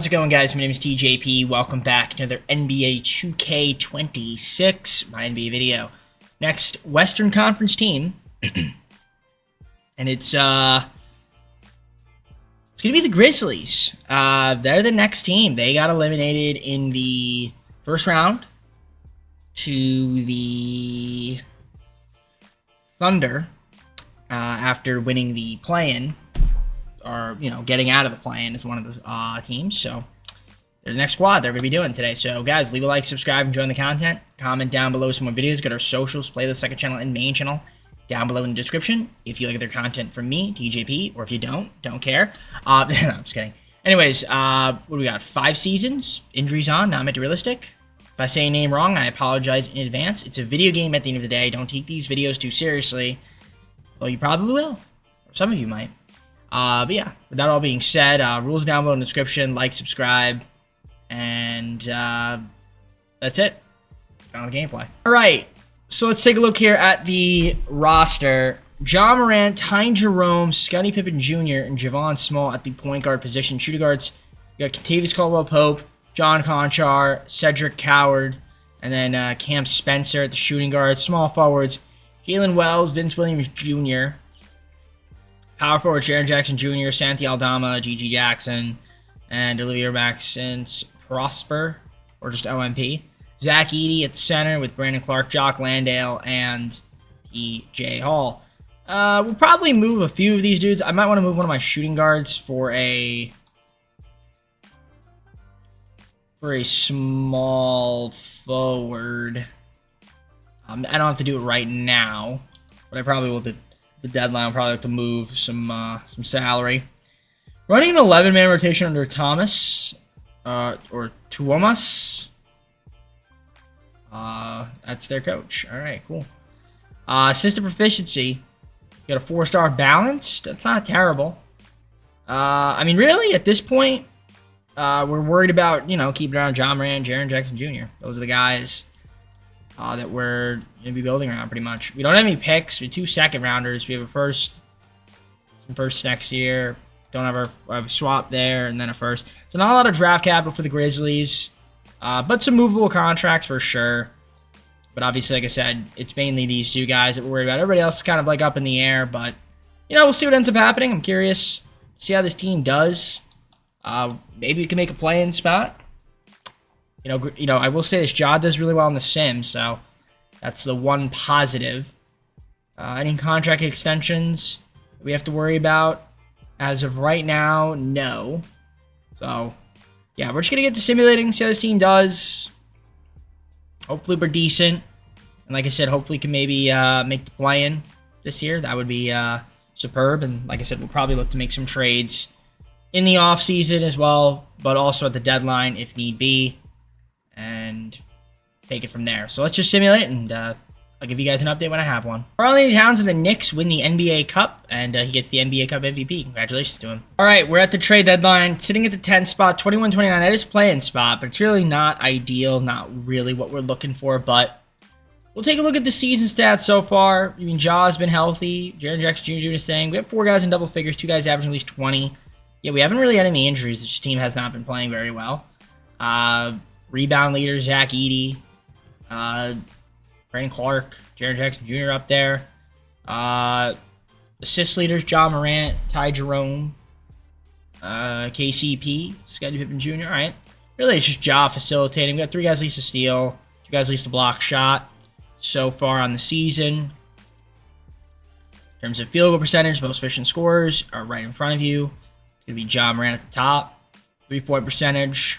How's it going, guys? My name is TJP. Welcome back to another NBA 2K26 MyNBA video. Next Western Conference team, and it's gonna be the Grizzlies. They're the next team. They got eliminated in the first round to the Thunder after winning the play-in. Or, getting out of the play-in as one of the teams. So, they're the next squad they're going to be doing today. So, guys, leave a like, subscribe, enjoy the content. Comment down below some more videos. Go to our socials, playlist, second channel, and main channel down below in the description. If you like their content from me, TJP, or if you don't care. No, I'm just kidding. Anyways, what do we got? 5 seasons. Injuries on, not materialistic. If I say a name wrong, I apologize in advance. It's a video game at the end of the day. Don't take these videos too seriously. Well, you probably will. Or some of you might. But yeah, with that all being said, rules down below in the description, like, subscribe, and that's it. On the gameplay. Alright, so let's take a look here at the roster. Ja Morant, Ty Jerome, Scottie Pippen Jr., and Javon Small at the point guard position. Shooting guards, you got Kentavious Caldwell-Pope, John Conchar, Cedric Coward, and then Cam Spencer at the shooting guard. Small forwards, Jalen Wells, Vince Williams Jr., power forward, Jaren Jackson Jr., Santi Aldama, Gigi Jackson, and Olivier Maxence Prosper, or just OMP. Zach Edey at the center with Brandon Clark, Jock Landale, and P.J. Hall. We'll probably move a few of these dudes. I might want to move one of my shooting guards for a small forward. I don't have to do it right now, but I probably will do the deadline. I'll probably have to move some salary. Running an 11-man rotation under Thomas or Tuomas. That's their coach. All right, cool. Assistant proficiency. You got a 4-star balanced. That's not terrible. I mean, really, at this point, we're worried about keeping around Ja Morant, Jaren Jackson Jr. Those are the guys that we're going to be building around pretty much. We don't have any picks. We have 2 second-rounders. We have some first next year. Don't have our swap there, and then a first. So not a lot of draft capital for the Grizzlies, but some movable contracts for sure. But obviously, like I said, it's mainly these 2 guys that we're worried about. Everybody else is kind of like up in the air, but we'll see what ends up happening. I'm curious to see how this team does. Maybe we can make a play-in spot. I will say this, Ja does really well in the sim, so that's the one positive. Any contract extensions we have to worry about? As of right now, no. So, yeah, we're just going to get to simulating, see how this team does. Hopefully we're decent. And like I said, hopefully we can maybe make the play-in this year. That would be superb. And like I said, we'll probably look to make some trades in the offseason as well, but also at the deadline if need be. And take it from there. So let's just simulate, and I'll give you guys an update when I have one. Karl-Anthony Towns and the Knicks win the NBA Cup, and he gets the NBA Cup MVP. Congratulations to him. All right, we're at the trade deadline, sitting at the 10th spot, 21-29. That is play-in spot, but it's really not ideal, not really what we're looking for, but we'll take a look at the season stats so far. I mean, Ja's been healthy. Jaren Jackson Jr. doing his thing. We have 4 guys in double figures, 2 guys averaging at least 20. Yeah, we haven't really had any injuries. This team has not been playing very well. Rebound leader, Zach Edey. Brandon Clark, Jaren Jackson Jr. up there. Assist leaders, Ja Morant, Ty Jerome, KCP, Scottie Pippen Jr. All right. Really, it's just Ja facilitating. We got 3 guys least to steal, 2 guys least to block shot so far on the season. In terms of field goal percentage, most efficient scorers are right in front of you. It's going to be Ja Morant at the top. 3-point percentage.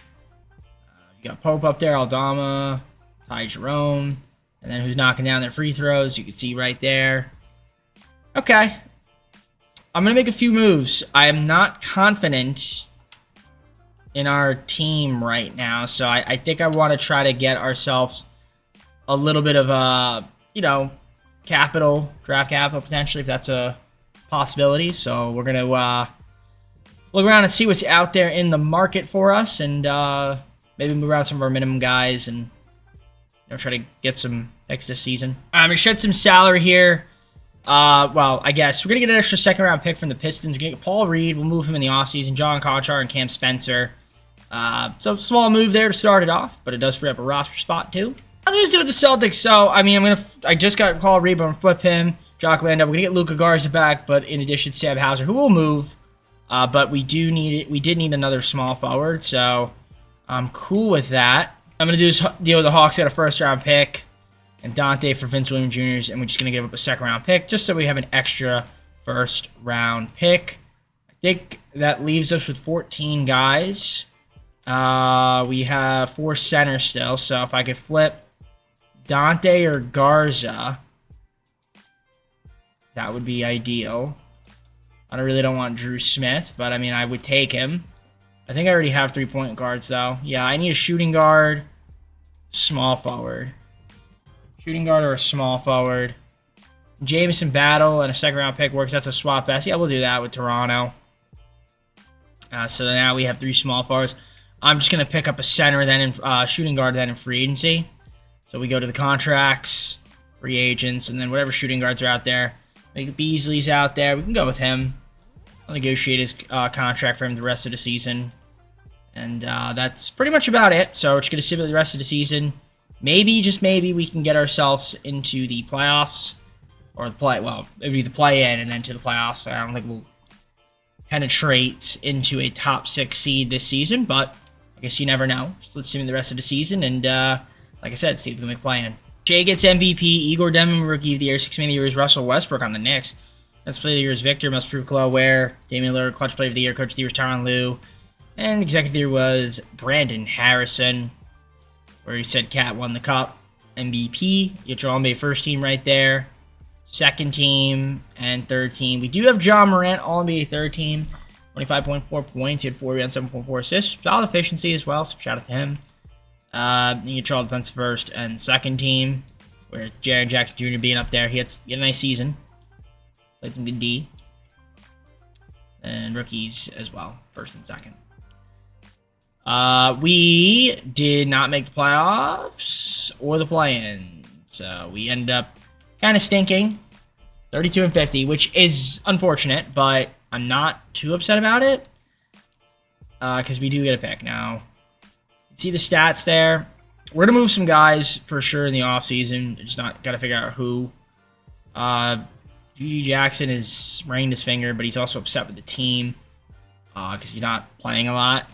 You got Pope up there, Aldama, Ty Jerome, and then who's knocking down their free throws. You can see right there. Okay. I'm going to make a few moves. I am not confident in our team right now, so I think I want to try to get ourselves a little bit of capital, draft capital potentially, if that's a possibility. So we're going to look around and see what's out there in the market for us, and maybe move around some of our minimum guys and try to get some picks this season. I'm going to shed some salary here. Well, I guess we're going to get an extra second-round pick from the Pistons. We're going to get Paul Reed. We'll move him in the offseason. John Conchar and Cam Spencer. So small move there to start it off, but it does free up a roster spot too. I'm gonna do with the Celtics. So I mean, I just got Paul Reba and flip him. Jock Lando. We're gonna get Luka Garza back, but in addition, Sam Hauser, who will move. But we did need another small forward, so I'm cool with that. I'm gonna deal with the Hawks. Got a first-round pick and Dante for Vince Williams Jr. And we're just gonna give up a second-round pick just so we have an extra first-round pick. I think that leaves us with 14 guys. We have 4 centers still, so if I could flip Dante or Garza, that would be ideal. I really don't want Drew Smith, but I mean, I would take him. I think I already have 3-point guards, though. Yeah, I need a shooting guard, small forward. Shooting guard or a small forward. Jameson Battle and a second-round pick works. That's a swap best. Yeah, we'll do that with Toronto. So now we have 3 small forwards. I'm just going to pick up a center, then in shooting guard, then in free agency. So we go to the contracts, free agents, and then whatever shooting guards are out there. Make the Beasley's out there. We can go with him. I'll negotiate his contract for him the rest of the season. And that's pretty much about it. So we're just going to simulate the rest of the season. Maybe, just maybe, we can get ourselves into the playoffs. Or the well, it would be the play-in and then to the playoffs. I don't think we'll penetrate into a top 6 seed this season. But I guess you never know. So let's simulate the rest of the season. And like I said, see if we can make play-in. Shea gets MVP. Igor Demon, Rookie of the Year. 6 Man of the Year is Russell Westbrook on the Knicks. Best Player of the Year is Victor. Must Prove Chloe Ware. Damian Lillard, Clutch Player of the Year. Coach of the Year is Tyronn Lue. And Executive of the Year was Brandon Harrison, where he said Cat won the cup. MVP. You get your All-NBA first team right there. Second team and third team. We do have John Morant, All-NBA third team. 25.4 points. He had 4 rebounds, 7.4 assists. Solid efficiency as well, so shout out to him. You get your All-Defensive first and second team, where Jaren Jackson Jr. being up there. He had a nice season. Played some good D. And rookies as well, first and second. We did not make the playoffs or the play-in. So we ended up kind of stinking. 32-50, which is unfortunate, but I'm not too upset about it. Because we do get a pick. Now, see the stats there. We're going to move some guys for sure in the offseason. Just got to figure out who. G.G. Jackson has ringed his finger, but he's also upset with the team. Because he's not playing a lot.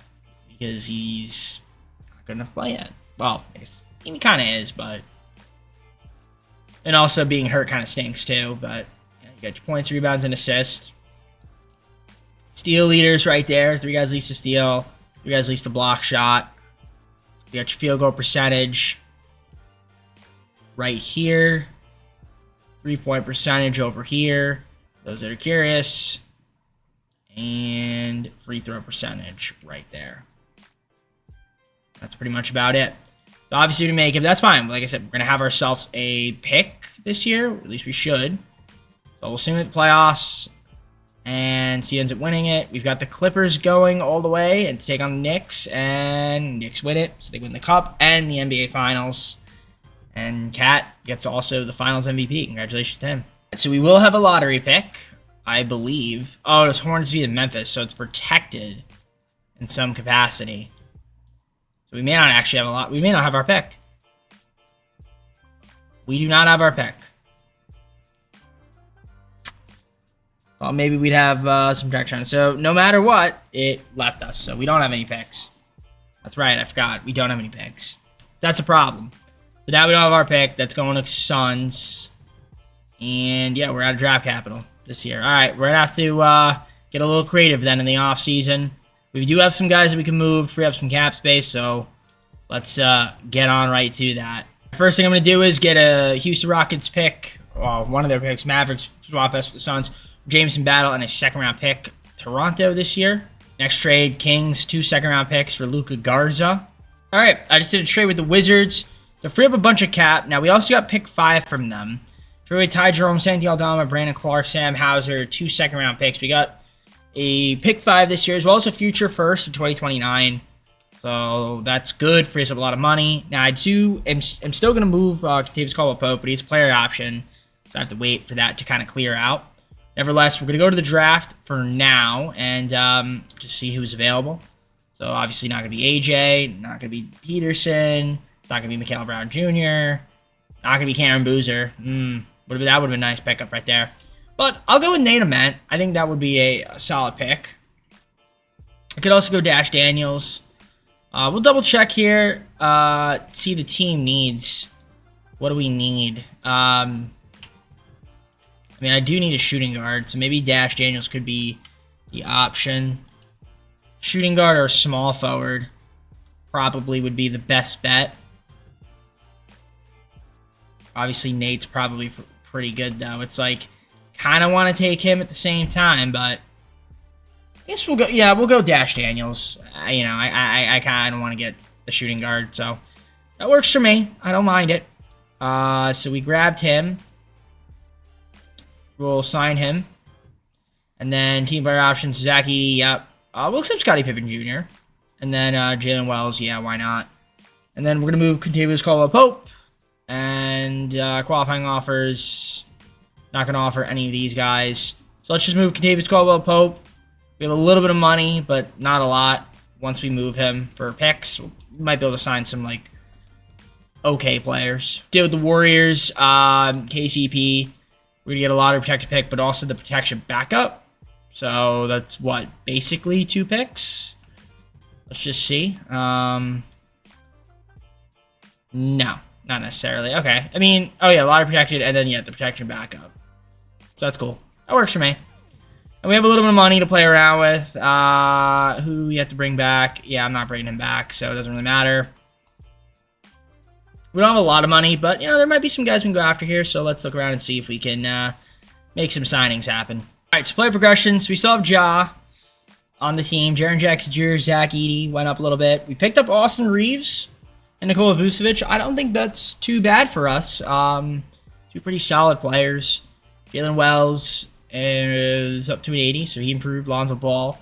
Because he's not good enough to play yet. Well, I guess he kind of is, but... And also being hurt kind of stinks too, but yeah, you got your points, rebounds, and assists. Steal leaders right there. 3 guys least to steal. 3 guys least to block shot. You got your field goal percentage right here. 3-point percentage over here. Those that are curious. And free throw percentage right there. That's pretty much about it. So obviously we make it. That's fine. Like I said, we're going to have ourselves a pick this year. Or at least we should. So we'll simulate the playoffs. And see who ends up winning it. We've got the Clippers going all the way and to take on the Knicks. And Knicks win it. So they win the Cup and the NBA Finals. And Cat gets also the Finals MVP. Congratulations to him. So we will have a lottery pick, I believe. Oh, it's Hornets via Memphis. So it's protected in some capacity. So we may not actually have a lot. We may not have our pick. We do not have our pick. Well, maybe we'd have some traction. So no matter what, it left us. So we don't have any picks. That's right. I forgot. We don't have any picks. That's a problem. So now we don't have our pick. That's going to Suns. And yeah, we're out of draft capital this year. All right. We're going to have to get a little creative then in the offseason. We do have some guys that we can move, free up some cap space. So let's get on right to that. First thing I'm going to do is get a Houston Rockets pick. Well, one of their picks. Mavericks swap us for the Suns. Jameson Battle and a second-round pick. Toronto this year. Next trade, Kings, 2 second-round picks for Luka Garza. All right, I just did a trade with the Wizards to free up a bunch of cap. Now, we also got pick 5 from them. Trade away Ty Jerome, Santi Aldama, Brandon Clark, Sam Hauser, 2 second-round picks. We got a pick 5 this year, as well as a future first in 2029. So that's good, frees up a lot of money. Now, I'm still going to move Kentavious Caldwell-Pope, but he's a player option. So I have to wait for that to kind of clear out. Nevertheless, we're going to go to the draft for now and just see who's available. So obviously not going to be AJ, not going to be Peterson. It's not going to be Mikal Brown Jr. Not going to be Cameron Boozer. That would have been a nice pickup right there. But I'll go with Nate Ament. I think that would be a solid pick. I could also go Dash Daniels. We'll double check here. See the team needs. What do we need? I mean, I do need a shooting guard, so maybe Dash Daniels could be the option. Shooting guard or small forward probably would be the best bet. Obviously, Nate's probably pretty good, though. It's like, kind of want to take him at the same time, but I guess we'll go. Yeah, we'll go Dash Daniels. You know, I kind of want to get the shooting guard, so that works for me. I don't mind it. So we grabbed him. We'll sign him, and then team player options. Zach Edey. Yep. We'll accept Scottie Pippen Jr. And then Jalen Wells. Yeah, why not? And then we're gonna move Contavious Caldwell-Pope. And qualifying offers, not going to offer any of these guys. So let's just move Contavious Caldwell-Pope. We have a little bit of money, but not a lot. Once we move him for picks, we might be able to sign some, like, okay players. Deal with the Warriors, KCP. We're going to get a lottery protected pick, but also the protection backup. So that's, what, basically 2 picks? Let's just see. No. Not necessarily. Okay. I mean, oh yeah, lottery protected, and then, yeah, the protection backup. So that's cool. That works for me. And we have a little bit of money to play around with. Who we have to bring back? Yeah, I'm not bringing him back, so it doesn't really matter. We don't have a lot of money, but, you know, there might be some guys we can go after here, so let's look around and see if we can make some signings happen. All right, so player progressions. We still have Ja on the team. Jaren Jackson Jr., Zach Edey went up a little bit. We picked up Austin Reeves and Nikola Vucevic. I don't think that's too bad for us. 2 pretty solid players. Jalen Wells is up to an 80, so he improved. Lonzo Ball.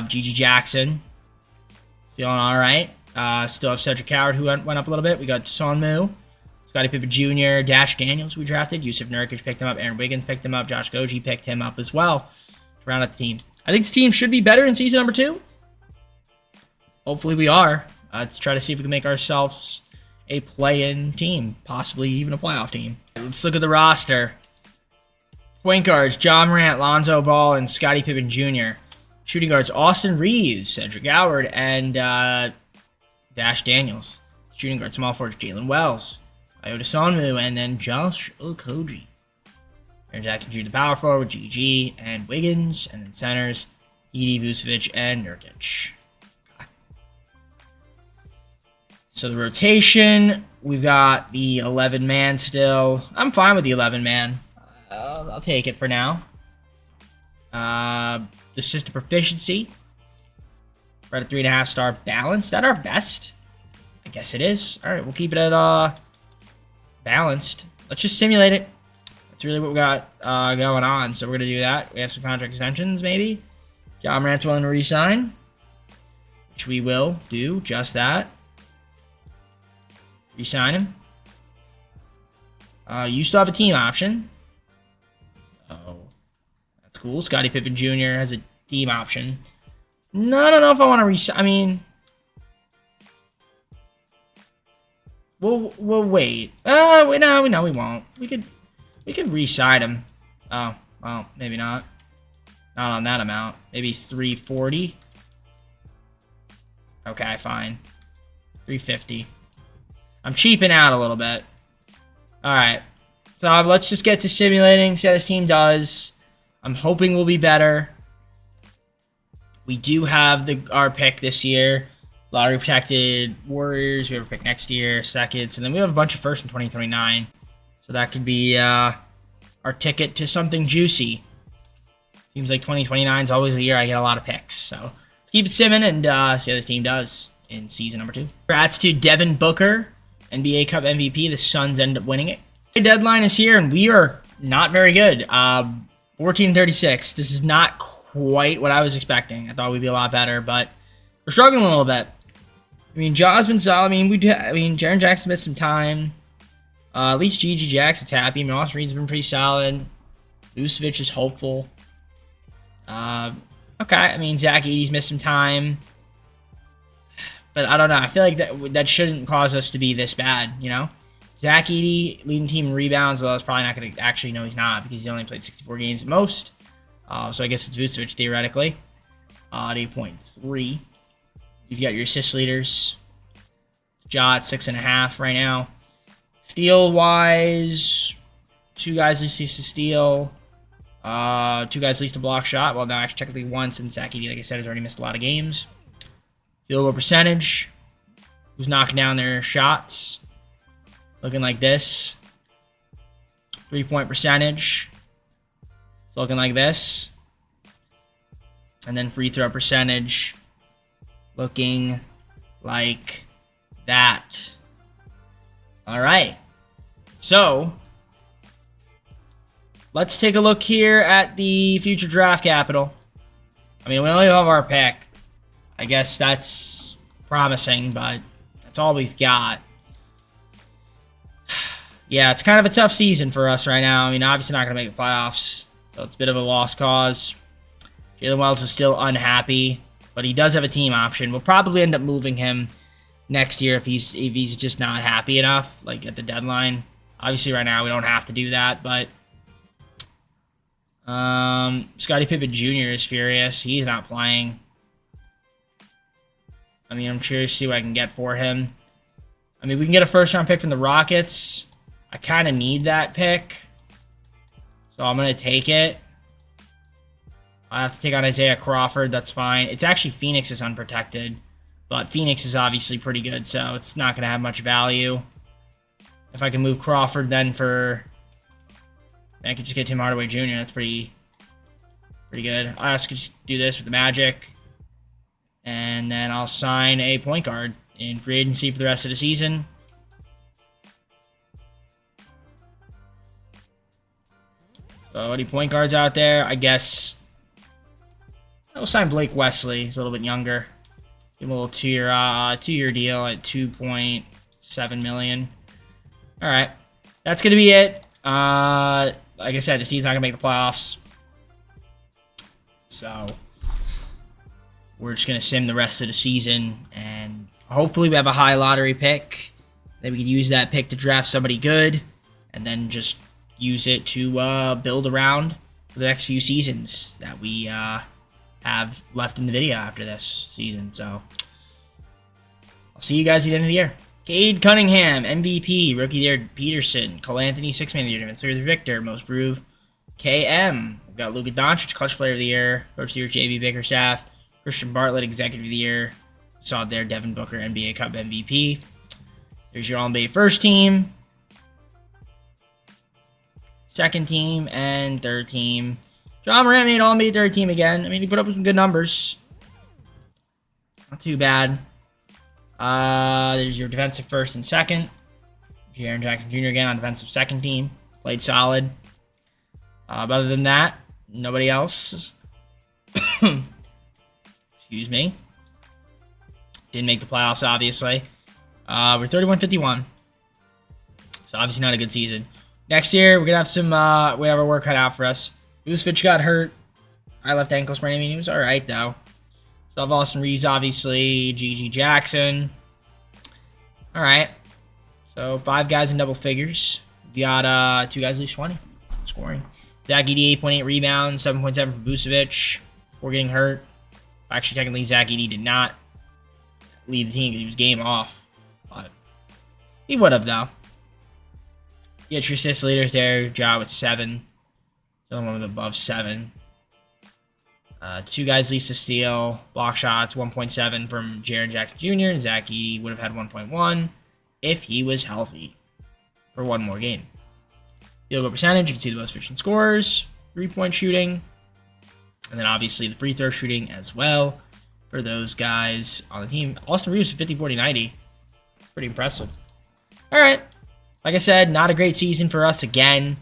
Gigi Jackson. Feeling all right. Still have Cedric Howard, who went up a little bit. We got Son Mu. Scottie Pippen Jr., Dash Daniels we drafted. Yusuf Nurkic picked him up. Aaron Wiggins picked him up. Josh Goji picked him up as well to round out the team. I think this team should be better in season number 2. Hopefully we are. Let's try to see if we can make ourselves a play-in team, possibly even a playoff team. Let's look at the roster. Point guards, John Morant, Lonzo Ball, and Scottie Pippen Jr. Shooting guards, Austin Reeves, Cedric Howard, and Dash Daniels. Shooting guard, small forwards, Jalen Wells, Iota Sonmu, and then Josh Okogie. Aaron Jackson Jr., the power forward, GG, and Wiggins, and then centers, Edey, Vucevic, and Nurkic. So the rotation, we've got the 11-man still. I'm fine with the 11-man. I'll take it for now. The system proficiency. We're at a 3.5 star balance. Is that our best? I guess it is. All right, we'll keep it at balanced. Let's just simulate it. That's really what we got going on. So we're going to do that. We have some contract extensions, maybe. John Morant's willing to re-sign, which we will do just that. Resign him. You still have a team option. Oh, that's cool. Scottie Pippen Jr. has a team option. No, I don't know if I want to resign. I mean, we'll wait. No, we won't. We could re-sign him. Oh, well, maybe not. Not on that amount. Maybe 340. Okay, fine. 350. I'm cheaping out a little bit. Alright. So let's just get to simulating, see how this team does. I'm hoping we'll be better. We do have our pick this year. Lottery protected Warriors. We have a pick next year, seconds. And then we have a bunch of first in 2029. So that could be our ticket to something juicy. Seems like 2029 is always the year I get a lot of picks. So let's keep it simming and see how this team does in season number 2. Congrats to Devin Booker, NBA Cup MVP. The Suns end up winning it. The deadline is here, and we are not very good. 14-36. This is not quite what I was expecting. I thought we'd be a lot better, but we're struggling a little bit. I mean, Ja's been solid. I mean, Jaren Jackson missed some time. At least Gigi Jackson's happy. I mean, Austin Reed's been pretty solid. Vucevic is hopeful. Okay, I mean, Zach Edey's missed some time. But I don't know. I feel like that shouldn't cause us to be this bad, you know? Zach Edey leading team in rebounds, although that's probably not going to actually, no, he's not because he only played 64 games at most. So I guess it's Vucevic theoretically. At 8.3. You've got your assist leaders. Ja at 6.5 right now. Steal wise, 2 guys least to steal. 2 guys least to block shot. Well, no, actually technically 1 since Zach Edey, like I said, has already missed a lot of games. Field goal percentage. Who's knocking down their shots? Looking like this. 3-point percentage. It's looking like this. And then free throw percentage. Looking like that. All right. So, let's take a look here at the future draft capital. I mean, we only have our pick. I guess that's promising, but that's all we've got. Yeah, it's kind of a tough season for us right now. I mean, obviously not going to make the playoffs, so it's a bit of a lost cause. Jalen Wells is still unhappy, but he does have a team option. We'll probably end up moving him next year if he's just not happy enough, like at the deadline. Obviously, right now we don't have to do that, but Scottie Pippen Jr. is furious. He's not playing. I mean, I'm curious to see what I can get for him. I mean, we can get a first-round pick from the Rockets. I kind of need that pick, so I'm going to take it. I have to take on Isaiah Crawford. That's fine. It's actually Phoenix is unprotected, but Phoenix is obviously pretty good, so it's not going to have much value. If I can move Crawford, then I could just get Tim Hardaway Jr. That's pretty good. I also could just do this with the Magic, and then I'll sign a point guard in free agency for the rest of the season. So any point guards out there? I guess I'll sign Blake Wesley. He's a little bit younger. Give him a little two-year deal at $2.7 million. All right, that's gonna be it. Like I said, this team's not gonna make the playoffs, so we're just gonna sim the rest of the season, and hopefully we have a high lottery pick. Then we can use that pick to draft somebody good, and then just use it to build around for the next few seasons that we have left in the video after this season. So I'll see you guys at the end of the year. Cade Cunningham, MVP, Rookie of the Year, Peterson, Cole Anthony, 6-Man of the Year, Defensive Player of the Victor, Most Improved, KM. We've got Luka Doncic, Clutch Player of the Year, Coach of the Year, JB Bickerstaff, Christian Bartlett, Executive of the Year. Saw it there, Devin Booker, NBA Cup MVP. There's your All-NBA first team, second team, and third team. John Morant made All-NBA third team again. I mean, he put up some good numbers. Not too bad. There's your defensive first and second. Jaren Jackson Jr. again on defensive second team. Played solid. But other than that, nobody else. Excuse me. Didn't make the playoffs, obviously. We're 31-51. So obviously not a good season. Next year, we're going to have some, we have our work cut out for us. Vucevic got hurt. I left ankle sprain. I mean, he was all right, though. So have Austin Reeves, obviously. G.G. Jackson. All right. So 5 guys in double figures. We got 2 guys at least 20 scoring. Zach Edey, 8.8 rebounds, 7.7 from Vucevic. Before getting hurt. Actually, technically, Zach Edey did not lead the team because he was game off. But he would have, though. You get your assist leaders there. Ja with 7. Someone with above 7. 2 guys least to steal. Block shots, 1.7 from Jaren Jackson Jr. And Zach Edey would have had 1.1 if he was healthy for one more game. Field goal percentage, you can see the most efficient scorers. 3-point shooting. And then obviously the free throw shooting as well for those guys on the team. Austin Reeves, 50, 40, 90. Pretty impressive. All right. Like I said, not a great season for us again.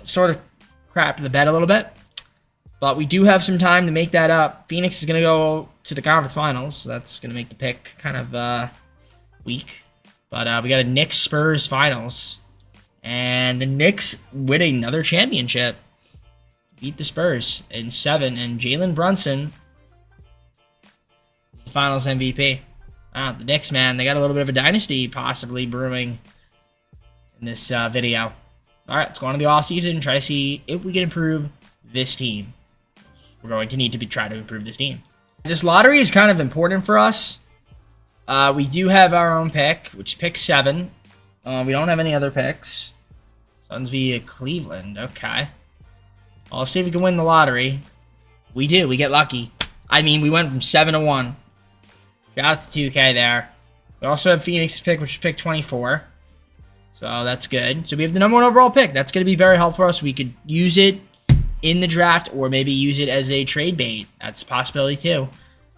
Sort of crapped the bed a little bit. But we do have some time to make that up. Phoenix is going to go to the conference finals. So that's going to make the pick kind of weak. But we got a Knicks-Spurs finals. And the Knicks win another championship. Beat the Spurs in 7. And Jalen Brunson is the Finals MVP. Wow, the Knicks, man, they got a little bit of a dynasty possibly brewing in this video. All right, let's go on to the offseason and try to see if we can improve this team. We're going to need to try to improve this team. This lottery is kind of important for us. We do have our own pick, which is pick 7. We don't have any other picks. Suns via Cleveland. Okay. Well, let's see if we can win the lottery. We do. We get lucky. I mean, we went from 7 to 1. Shout out to 2K there. We also have Phoenix's pick, which is pick 24. So that's good. So we have the #1 overall pick. That's going to be very helpful for us. We could use it in the draft or maybe use it as a trade bait. That's a possibility too.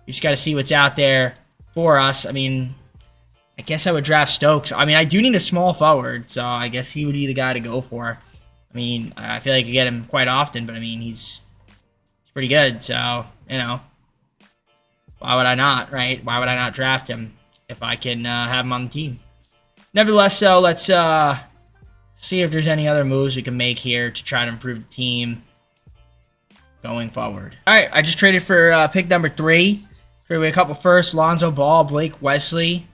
We just got to see what's out there for us. I mean, I guess I would draft Stokes. I mean, I do need a small forward, so I guess he would be the guy to go for. I mean, I feel like I get him quite often, but I mean, he's pretty good, so, you know, why would I not, right? Why would I not draft him if I can have him on the team? Nevertheless, so let's see if there's any other moves we can make here to try to improve the team going forward. All right, I just traded for pick number 3. Traded away a couple firsts, Lonzo Ball, Blake Wesley.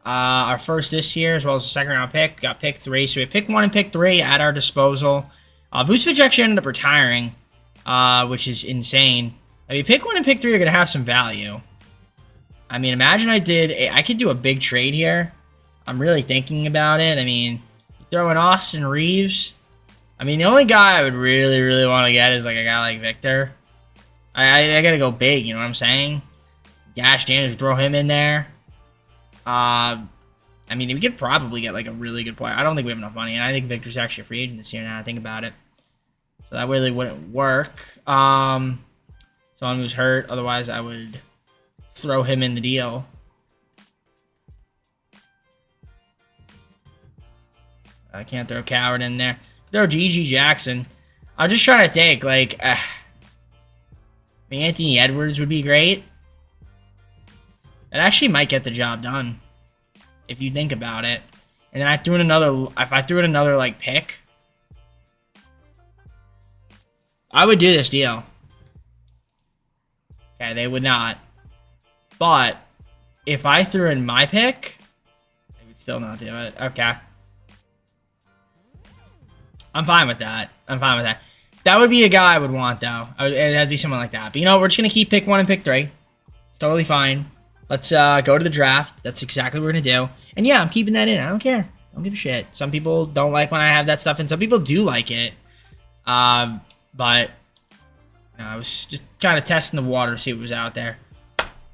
Our first this year, as well as a second-round pick. Got pick 3, so we have pick 1 and pick 3 at our disposal. Vucevic actually ended up retiring, which is insane. I mean, pick 1 and pick 3 are going to have some value. I mean, imagine I could do a big trade here. I'm really thinking about it. I mean, throw in Austin Reeves. I mean, the only guy I would really, really want to get is like a guy like Victor. I got to go big, you know what I'm saying? Dash Daniels, throw him in there. I mean, we could probably get like a really good player. I don't think we have enough money, and I think Victor's actually a free agent this year now I think about it. So that really wouldn't work. Someone who's hurt, otherwise I would throw him in the deal. I can't throw Coward in there. Throw GG Jackson. I'm just trying to think, like, I mean, Anthony Edwards would be great. That actually might get the job done, if you think about it. And then I threw in another, if I threw in another, like, pick, I would do this deal. Okay, they would not. But if I threw in my pick, they would still not do it. Okay. I'm fine with that. I'm fine with that. That would be a guy I would want, though. That'd be someone like that. But you know, we're just going to keep pick 1 and pick 3. It's totally fine. Let's go to the draft. That's exactly what we're going to do. And yeah, I'm keeping that in. I don't care. I don't give a shit. Some people don't like when I have that stuff, and some people do like it. But you know, I was just kind of testing the water to see what was out there.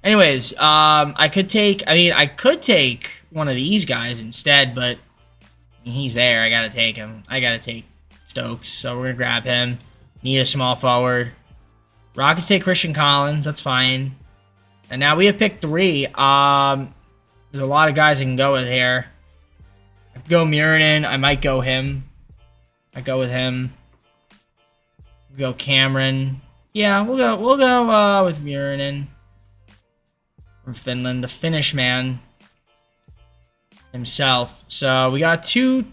Anyways, I could take one of these guys instead, but I mean, he's there. I got to take him. I got to take Stokes, so we're going to grab him. Need a small forward. Rockets take Christian Collins. That's fine. And now we have pick 3. There's a lot of guys I can go with here. I could go Muranin. I might go him. I go with him. We'll go Cameron. Yeah, we'll go with Muranin from Finland, the Finnish man himself. So we got two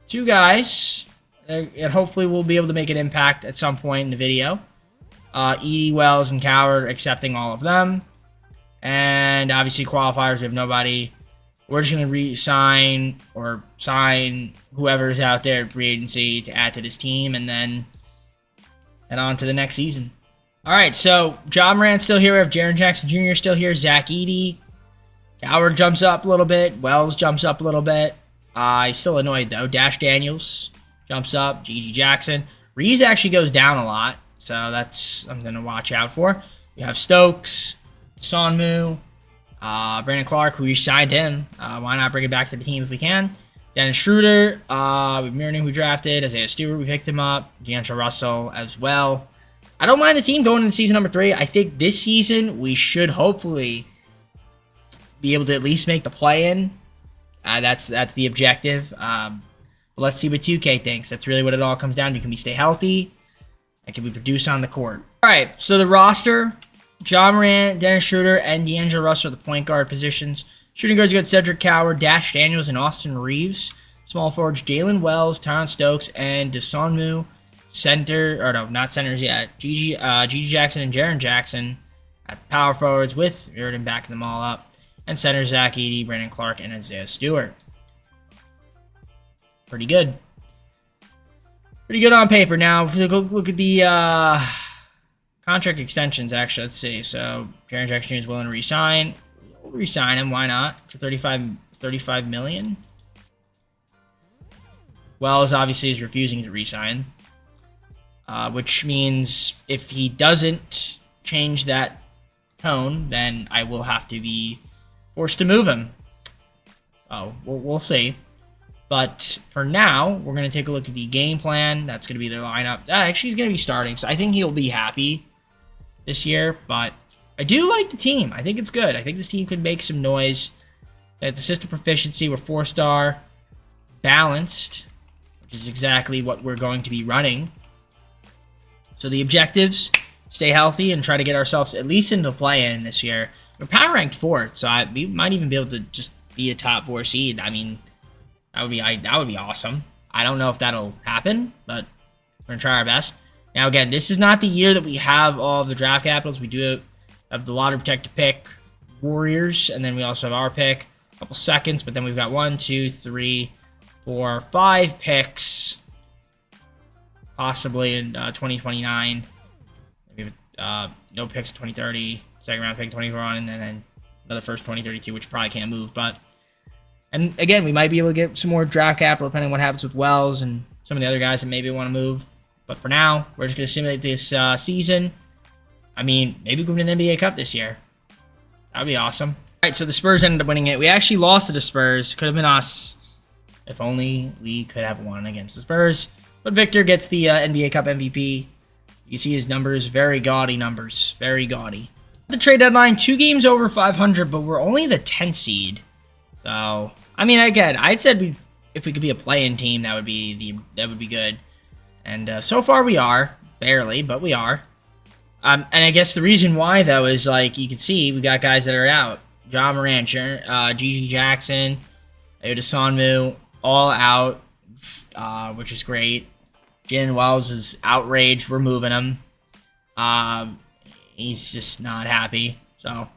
guys, and hopefully we'll be able to make an impact at some point in the video. Edie, Wells, and Coward, accepting all of them. And obviously qualifiers, we have nobody. We're just going to re-sign or sign whoever's out there at free agency to add to this team, and then head on to the next season. All right, so John Morant's still here. We have Jaren Jackson Jr. still here. Zach Edey. Coward jumps up a little bit. Wells jumps up a little bit. He's still annoyed, though. Dash Daniels jumps up. GG Jackson. Reeves actually goes down a lot, so that's something to watch out for. We have Stokes, Sonmu, Brandon Clark, we signed him. Why not bring it back to the team if we can? Dennis Schroeder, we have Miranin, who drafted. Isaiah Stewart, we picked him up. D'Angelo Russell as well. I don't mind the team going into season number 3. I think this season we should hopefully be able to at least make the play-in. That's the objective. But let's see what 2K thinks. That's really what it all comes down to. Can we stay healthy? And can we produce on the court? All right, so the roster, John Morant, Dennis Schroeder, and D'Angelo Russell are the point guard positions. Shooting guards, you got Cedric Coward, Dash Daniels, and Austin Reeves. Small forwards, Jalen Wells, Tyron Stokes, and Desonmu. Center, or no, not centers yet. GG Jackson and Jaren Jackson. At the power forwards with Reardon backing them all up. And center Zach Edey, Brandon Clark, and Isaiah Stewart. Pretty good. Pretty good on paper. Now, if we go look at the contract extensions, actually, let's see. So, Jaren Jackson Jr. is willing to resign. We'll resign him. Why not? For $35 million. Wells obviously is refusing to resign. Which means if he doesn't change that tone, then I will have to be forced to move him. Oh, we'll see. But for now, we're going to take a look at the game plan. That's going to be their lineup. Actually, he's going to be starting, so I think he'll be happy this year. But I do like the team. I think it's good. I think this team could make some noise. At the system proficiency, we're 4-star, balanced, which is exactly what we're going to be running. So the objectives, stay healthy and try to get ourselves at least into play-in this year. We're power ranked 4th, so we might even be able to just be a top 4 seed. I mean, that would be awesome. I don't know if that'll happen, but we're going to try our best. Now, again, this is not the year that we have all of the draft capitals. We do have the lottery protected pick, Warriors, and then we also have our pick, a couple seconds, but then we've got 1, 2, 3, 4, 5 picks, possibly in 2029. We have no picks in 2030, second round pick 2021, and then another first 2032, which probably can't move, but... And again, we might be able to get some more draft capital depending on what happens with Wells and some of the other guys that maybe want to move. But for now, we're just going to simulate this season. I mean, maybe we win an NBA Cup this year. That would be awesome. All right, so the Spurs ended up winning it. We actually lost to the Spurs. Could have been us. If only we could have won against the Spurs. But Victor gets the NBA Cup MVP. You see his numbers. Very gaudy numbers. Very gaudy. The trade deadline, 2 games over 500, but we're only the 10th seed. So, I mean, again, I said if we could be a play-in team, that would be good. And so far we are, barely, but we are. And I guess the reason why though is like you can see we got guys that are out: John Morant, Gigi Jackson, Ayo Dosunmu, all out, which is great. Jalen Wells is outraged. We're moving him. He's just not happy. So.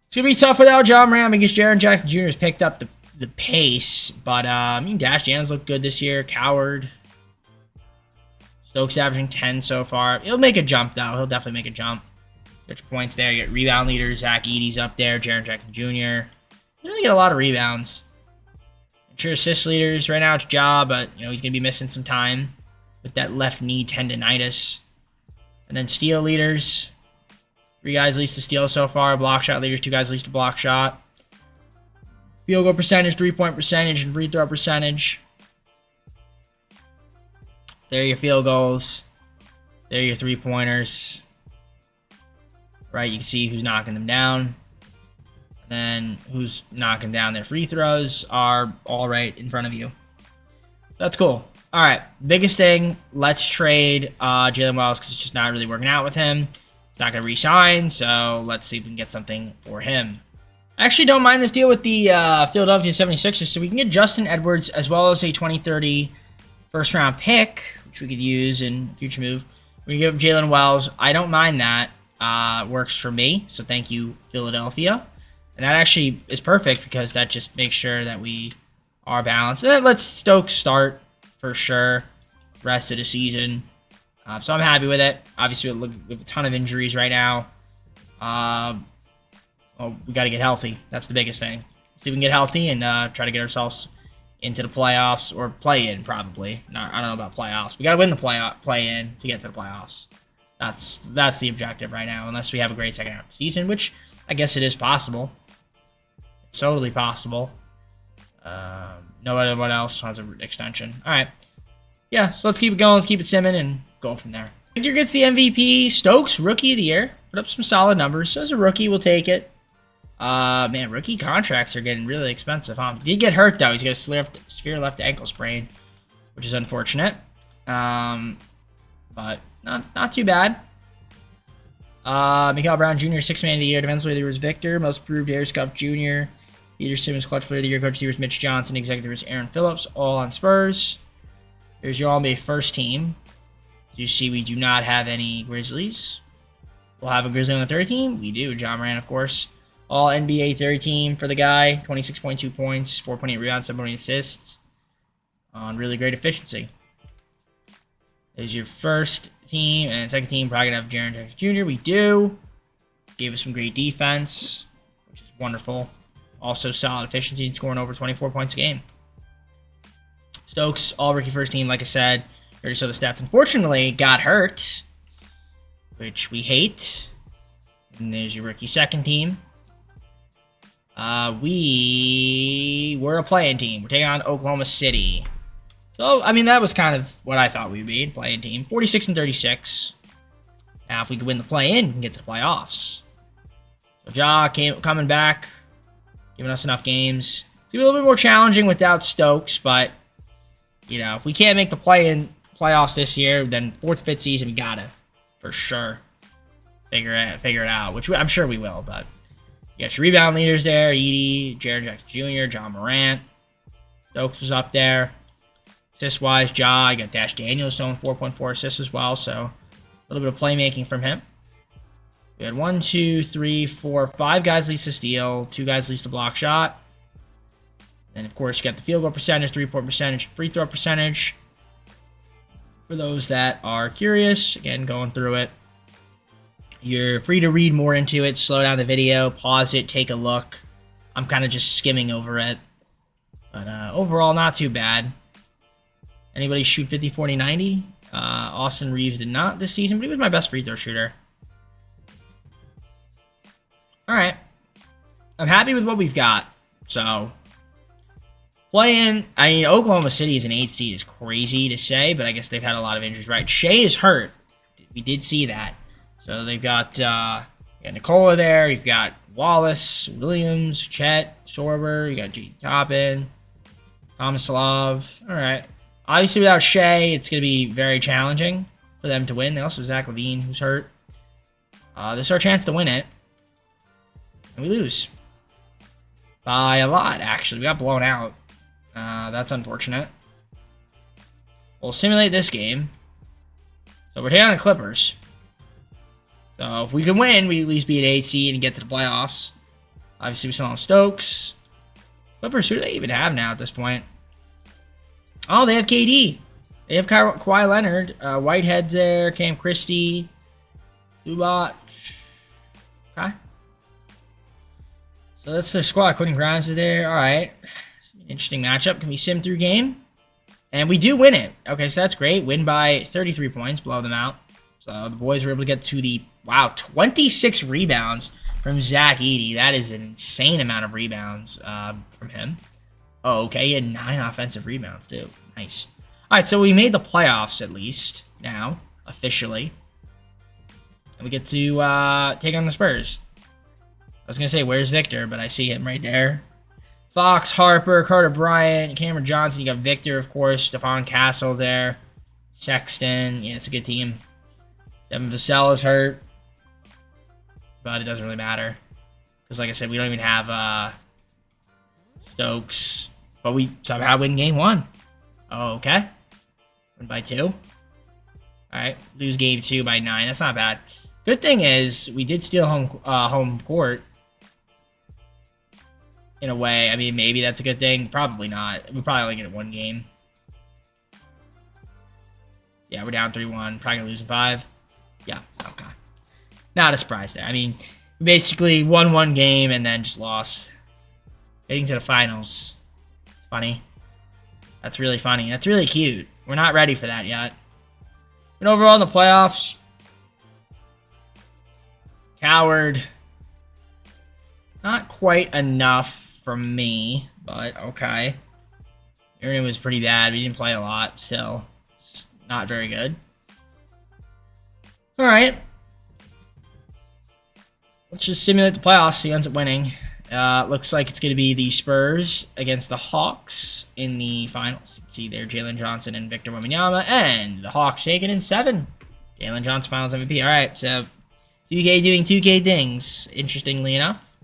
It's going to be tough without John Morant because Jaren Jackson Jr. has picked up the pace. But, I mean, Dash Jans looked good this year. Coward. Stokes averaging 10 so far. He'll make a jump, though. He'll definitely make a jump. Get your points there. You get rebound leader. Zach Edey's up there. Jaren Jackson Jr. You really get a lot of rebounds. Sure, assist leaders. Right now it's Ja, but, you know, he's going to be missing some time with that left knee tendonitis. And then steal leaders. 3 guys least to steal so far. Block shot leaders, 2 guys least to block shot. Field goal percentage, 3-point percentage, and free throw percentage. There are your field goals. There are your 3-pointers. Right, you can see who's knocking them down. And then who's knocking down their free throws are all right in front of you. That's cool. All right, biggest thing, let's trade Jalen Wells because it's just not really working out with him. He's not going to re-sign, so let's see if we can get something for him. I actually don't mind this deal with the Philadelphia 76ers, so we can get Justin Edwards as well as a 2030 first-round pick, which we could use in a future move. We can give Jalen Wells. I don't mind that. Works for me, so thank you, Philadelphia. And that actually is perfect because that just makes sure that we are balanced. And that lets Stokes start for sure rest of the season. So I'm happy with it. Obviously, we have a ton of injuries right now. We got to get healthy. That's the biggest thing. See if we can get healthy and try to get ourselves into the playoffs or play-in, probably. I don't know about playoffs. We got to win the play-in to get to the playoffs. That's the objective right now, unless we have a great second half of the season, which I guess it is possible. It's totally possible. No matter what else has an extension. All right. Yeah, so let's keep it going. Let's keep it simming and go from there. Victor gets the MVP. Stokes, Rookie of the Year. Put up some solid numbers. So as a rookie, we'll take it. Man, rookie contracts are getting really expensive, huh? He did get hurt, though. He's got a severe left ankle sprain, which is unfortunate. But not too bad. Mikael Brown Jr., 6th Man of the Year. Defensive Player of the Year was Victor. Most Improved Air Scuff Jr. Peter Simmons, Clutch Player of the Year. Coach of the Year was Mitch Johnson. Executive was Aaron Phillips. All on Spurs. Here's your All-NBA first team. As you see, we do not have any Grizzlies we'll have a Grizzly on the third team. We do. John Moran, of course. All NBA third team for the guy. 26.2 points, 4.8 rebounds, 7.8 assists. On really great efficiency. Is your first team, and second team probably gonna have Jaren Jackson Jr. We do. Gave us some great defense, which is wonderful. Also solid efficiency, scoring over 24 points a game. Stokes, all rookie first team, like I said. Already saw the stats. Unfortunately, got hurt, which we hate. And there's your rookie second team. We were a play-in team. We're taking on Oklahoma City. So, I mean, that was kind of what I thought we'd be, play-in team. 46 and 36. Now, if we could win the play-in, we can get to the playoffs. So, Ja coming back, giving us enough games. It's gonna be a little bit more challenging without Stokes, but, you know, if we can't make the play-in playoffs this year, then fourth, fifth season, we gotta, for sure, figure it out, which I'm sure we will, but you got your rebound leaders there, Edie, Jaren Jackson Jr., John Morant. Stokes was up there. Assist-wise, Ja, I got Dash Daniels showing 4.4 assists as well, so a little bit of playmaking from him. We had 1, 2, 3, 4, 5 guys least to steal, 2 guys least to block shot. And, of course, you got the field goal percentage, three-point percentage, free throw percentage. For those that are curious, again, going through it. You're free to read more into it, slow down the video, pause it, take a look. I'm kind of just skimming over it. But overall, not too bad. Anybody shoot 50, 40, 90? Austin Reeves did not this season, but he was my best free throw shooter. All right. I'm happy with what we've got. So, playing, I mean, Oklahoma City as an 8th seed is crazy to say, but I guess they've had a lot of injuries, right? Shea is hurt. We did see that. So they've got, you got Nicola there. You've got Wallace, Williams, Chet, Sorber. You got G. Toppin, Tomislav. All right. Obviously, without Shea, it's going to be very challenging for them to win. They also have Zach LaVine, who's hurt. This is our chance to win it. And we lose. By a lot, actually. We got blown out. That's unfortunate. We'll simulate this game. So we're taking on the Clippers. So if we can win, we at least be an 8 seed and get to the playoffs. Obviously, we still have Stokes. Clippers, who do they even have now at this point? Oh, they have KD. They have Kawhi Leonard. Whitehead's there. Cam Christie. Zubac. Okay. So that's their squad. Quentin Grimes is there. All right. Interesting matchup. Can we sim through game? And we do win it. Okay, so that's great. Win by 33 points. Blow them out. So the boys were able to get to the, wow, 26 rebounds from Zach Edey. That is an insane amount of rebounds from him. Oh, okay. He had 9 offensive rebounds, too. Nice. All right, so we made the playoffs, at least, now, officially. And we get to take on the Spurs. I was going to say, where's Victor? But I see him right there. Fox, Harper, Carter Bryant, Cameron Johnson. You got Victor, of course. Stephon Castle there. Sexton. Yeah, it's a good team. Devin Vassell is hurt. But it doesn't really matter. Because, like I said, we don't even have Stokes. But we somehow win game 1. Oh, okay. Win by 2. Alright. Lose game 2 by 9. That's not bad. Good thing is, we did steal home court. In a way. I mean, maybe that's a good thing. Probably not. We're probably only get 1 game. Yeah, we're down 3-1. Probably going to lose in 5. Yeah, okay. Not a surprise there. I mean, we basically won 1 game and then just lost. Getting to the finals. It's funny. That's really funny. That's really cute. We're not ready for that yet. But overall in the playoffs, Coward. Not quite enough from me, but okay. Aaron was pretty bad. We didn't play a lot still. It's not very good. Alright. Let's just simulate the playoffs. See who ends up winning. Looks like it's going to be the Spurs against the Hawks in the finals. You can see there Jalen Johnson and Victor Wembanyama. And the Hawks taking in 7. Jalen Johnson finals MVP. Alright, so 2K doing 2K things, interestingly enough.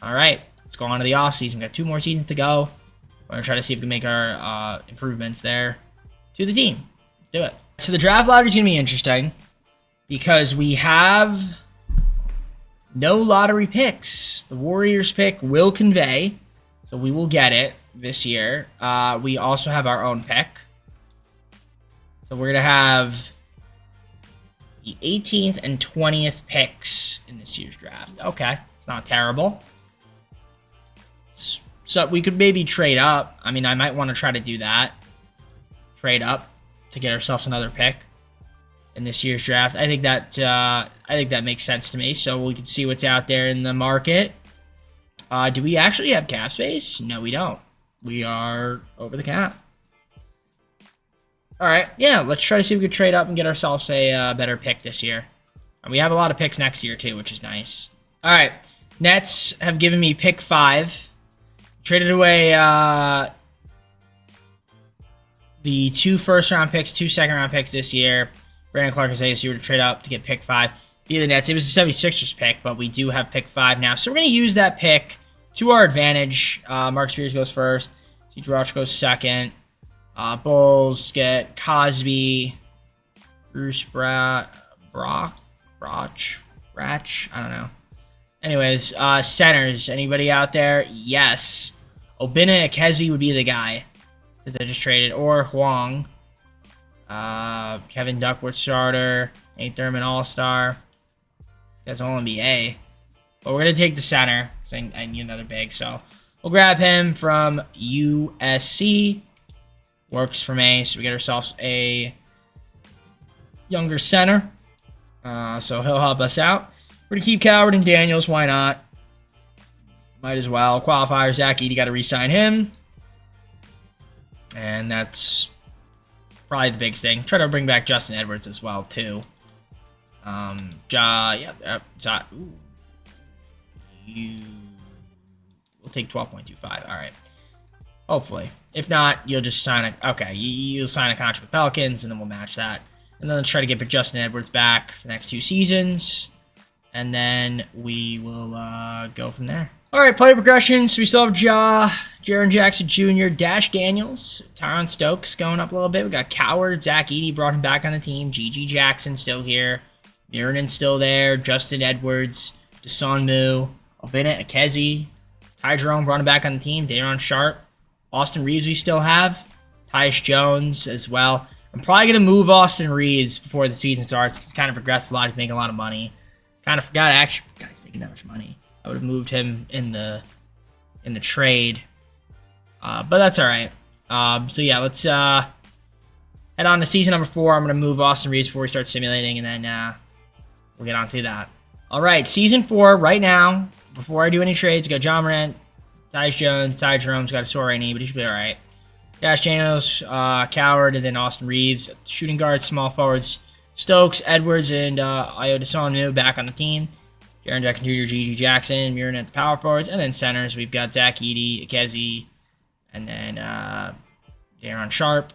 Alright, let's go on to the offseason. We've got 2 more seasons to go. We're going to try to see if we can make our improvements there to the team. Let's do it. So the draft lottery is going to be interesting because we have No lottery picks. The Warriors pick will convey, so we will get it this year. We also have our own pick. So we're going to have the 18th and 20th picks in this year's draft. Okay, it's not terrible. So we could maybe trade up. I mean, I might want to try to do that. Trade up to get ourselves another pick in this year's draft. I think that makes sense to me. So we can see what's out there in the market. Do we actually have cap space? No, we don't. We are over the cap. All right, yeah, let's try to see if we can trade up and get ourselves a better pick this year. And we have a lot of picks next year too, which is nice. All right, Nets have given me pick 5. Traded away the 2 first-round picks, 2 second-round picks this year. Brandon Clark and Isaiah Stewart to trade up to get pick 5 via the Nets. It was a 76ers pick, but we do have pick 5 now. So we're going to use that pick to our advantage. Mark Spears goes first. C.J. Roach goes second. Bulls get Cosby, Bruce Brach, I don't know. Anyways, centers. Anybody out there? Yes. Obinna Ikezi would be the guy that they just traded. Or Huang. Kevin Duckworth starter. Nate Thurman all-star. That's all NBA. But we're going to take the center. Because I need another big. So we'll grab him from USC. Works for me. So we get ourselves a younger center. So he'll help us out. We're going to keep Coward and Daniels. Why not? Might as well. Qualifier, Zach Edey, got to re-sign him. And that's probably the biggest thing. Try to bring back Justin Edwards as well, too. We'll take 12.25. All right. Hopefully. If not, you'll just sign a... Okay, you'll sign a contract with Pelicans, and then we'll match that. And then let's try to get Justin Edwards back for the next 2 seasons. And then we will go from there. All right, player progression. So we still have Jaren Jackson Jr., Dash Daniels, Tyron Stokes going up a little bit. We got Coward, Zach Edey brought him back on the team. G.G. Jackson still here. Miranin still there. Justin Edwards, Desonmu, Obinna Ikezi, Ty Jerome brought him back on the team. Daron Sharp, Austin Reeves we still have. Tyus Jones as well. I'm probably going to move Austin Reeves before the season starts. He's kind of progressed a lot. He's making a lot of money. Kind of forgot actually. God, he's making that much money. I would have moved him in the trade. But that's all right. So yeah, let's head on to season number 4. I'm going to move Austin Reeves before we start simulating, and then we'll get on to that. All right, season 4 right now. Before I do any trades, we got John Morant, Tyus Jones, Ty Jerome's got a sore right knee, but he should be all right. Dash Daniels, Coward, and then Austin Reeves. Shooting guards, small forwards, Stokes, Edwards, and Ayo Desonmu back on the team. Jaren Jackson Jr., G.G. Jackson, Murin at the power forwards. And then centers, we've got Zach Edey, Ikezi, and then Daron Sharp.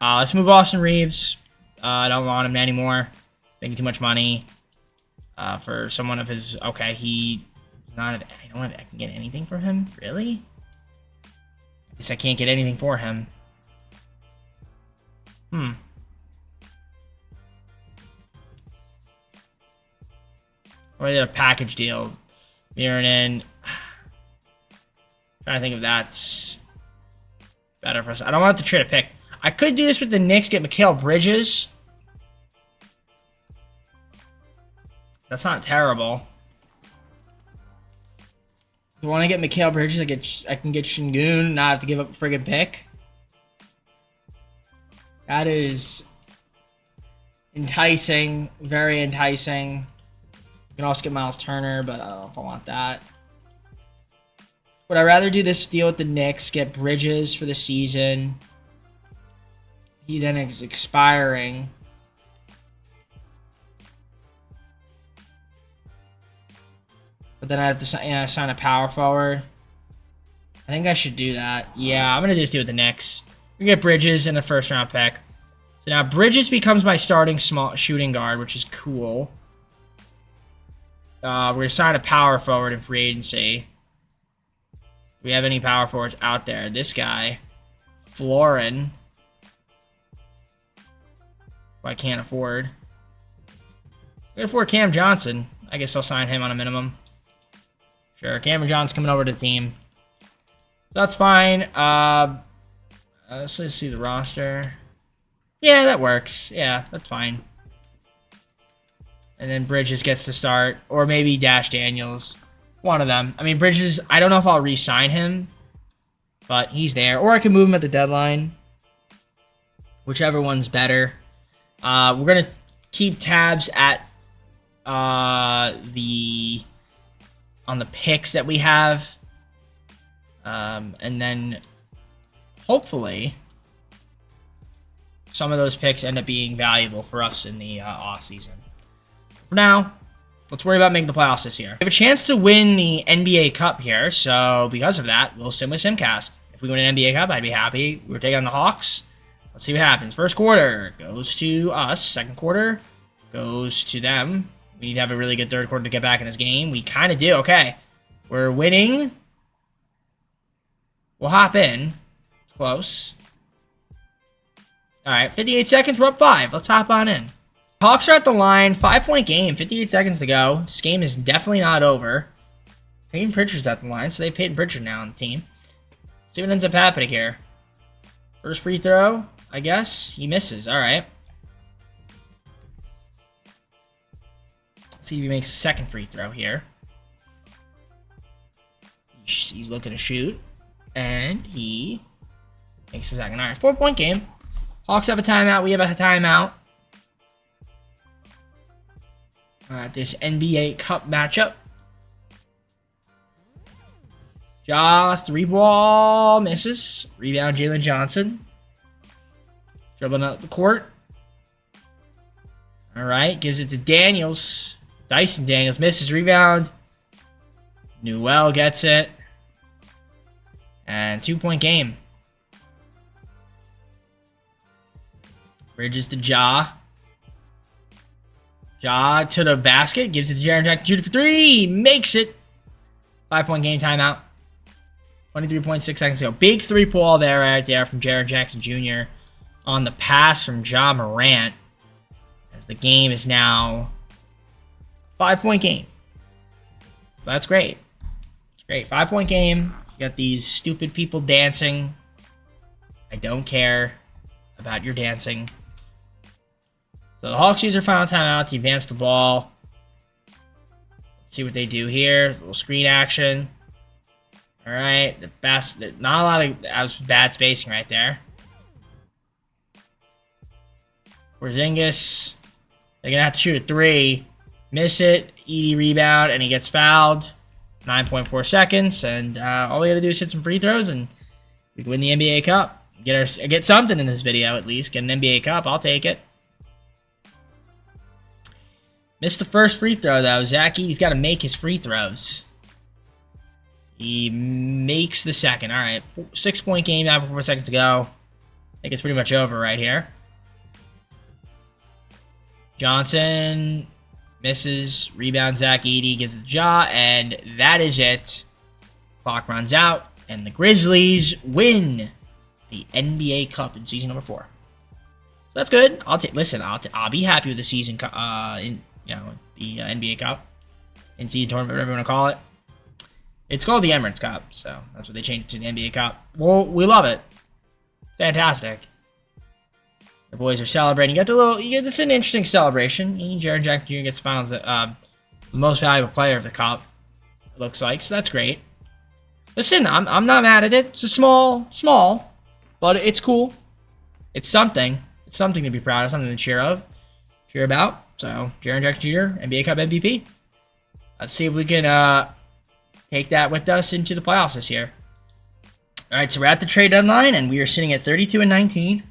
Let's move Austin Reeves. I don't want him anymore. Making too much money for someone of his... Okay, he's not... I can get anything from him? Really? I guess I can't get anything for him. Or I did a package deal. Miranin. Trying to think if that's better for us. I don't want to trade a pick. I could do this with the Knicks, get Mikal Bridges. That's not terrible. If I want to get Mikal Bridges, I can get Şengün, not have to give up a friggin' pick. That is enticing. Very enticing. You can also get Miles Turner, but I don't know if I want that. Would I rather do this deal with the Knicks, get Bridges for the season? He then is expiring. But then I have to sign a power forward. I think I should do that. Yeah, I'm going to do this deal with the Knicks. We get Bridges in the first round pick. So now Bridges becomes my starting small shooting guard, which is cool. We're going to sign a power forward in free agency. Do we have any power forwards out there? This guy, Florin, who I can't afford. We can afford Cam Johnson. I guess I'll sign him on a minimum. Sure, Cameron John's coming over to the team. That's fine. Let's just see the roster. Yeah, that works. Yeah, that's fine. And then Bridges gets to start. Or maybe Dash Daniels. One of them. I mean, Bridges, I don't know if I'll re-sign him. But he's there. Or I can move him at the deadline. Whichever one's better. We're going to keep tabs at on the picks that we have. And then hopefully some of those picks end up being valuable for us in the off season. For now, let's worry about making the playoffs this year. We have a chance to win the NBA Cup here, so because of that, we'll sim with Simcast. If we win an NBA Cup, I'd be happy. We're taking on the Hawks. Let's see what happens. First quarter goes to us. Second quarter goes to them. We need to have a really good third quarter to get back in this game. We kind of do. Okay. We're winning. We'll hop in. It's close. All right. 58 seconds. We're up 5. Let's hop on in. Hawks are at the line. 5-point game. 58 seconds to go. This game is definitely not over. Peyton Pritchard's at the line, so they have Peyton Pritchard now on the team. See what ends up happening here. First free throw, I guess. He misses. All right. See if he makes a second free throw here. He's looking to shoot. And he makes a second. All right, 4-point game. Hawks have a timeout. We have a timeout. This NBA Cup matchup. Ja, 3-ball, misses. Rebound, Jalen Johnson. Dribbling up the court. All right, gives it to Daniels. Dyson Daniels misses. Rebound. Newell gets it. And 2-point game. Bridges to Ja. Ja to the basket. Gives it to Jaren Jackson Jr. for 3. Makes it. 5-point game timeout. 23.6 seconds ago. Big 3-ball there right there from Jaren Jackson Jr. on the pass from Ja Morant. As the game is now 5-point game. That's great. It's great. 5-point game. You got these stupid people dancing. I don't care about your dancing. So the Hawks use their final timeout to advance the ball. Let's see what they do here. A little screen action. All right. Not a lot of bad spacing right there. Porzingis. They're going to have to shoot a 3. Miss it. Edey rebound, and he gets fouled. 9.4 seconds, and all we got to do is hit some free throws, and we can win the NBA Cup. Get something in this video, at least. Get an NBA Cup. I'll take it. Missed the first free throw, though. Zach Edey's got to make his free throws. He makes the second. All right. 6-point game, 9.4 seconds to go. I think it's pretty much over right here. Johnson misses. Rebound, Zach Edey gives it to Ja, and that is it. Clock runs out, and the Grizzlies win the NBA Cup in season number 4. So that's good. I'll be happy with the season, the NBA Cup, in season tournament, whatever you want to call it. It's called the Emirates Cup, so that's what they changed to the NBA Cup. Well, we love it. Fantastic. The boys are celebrating. This is an interesting celebration. Jaren Jackson Jr. gets finals the most valuable player of the cup. It looks like, so that's great. Listen, I'm not mad at it. It's a small, but it's cool. It's something. It's something to be proud of, something to cheer about. So, Jaren Jackson Jr., NBA Cup MVP. Let's see if we can take that with us into the playoffs this year. All right, so we're at the trade deadline, and we are sitting at 32-19.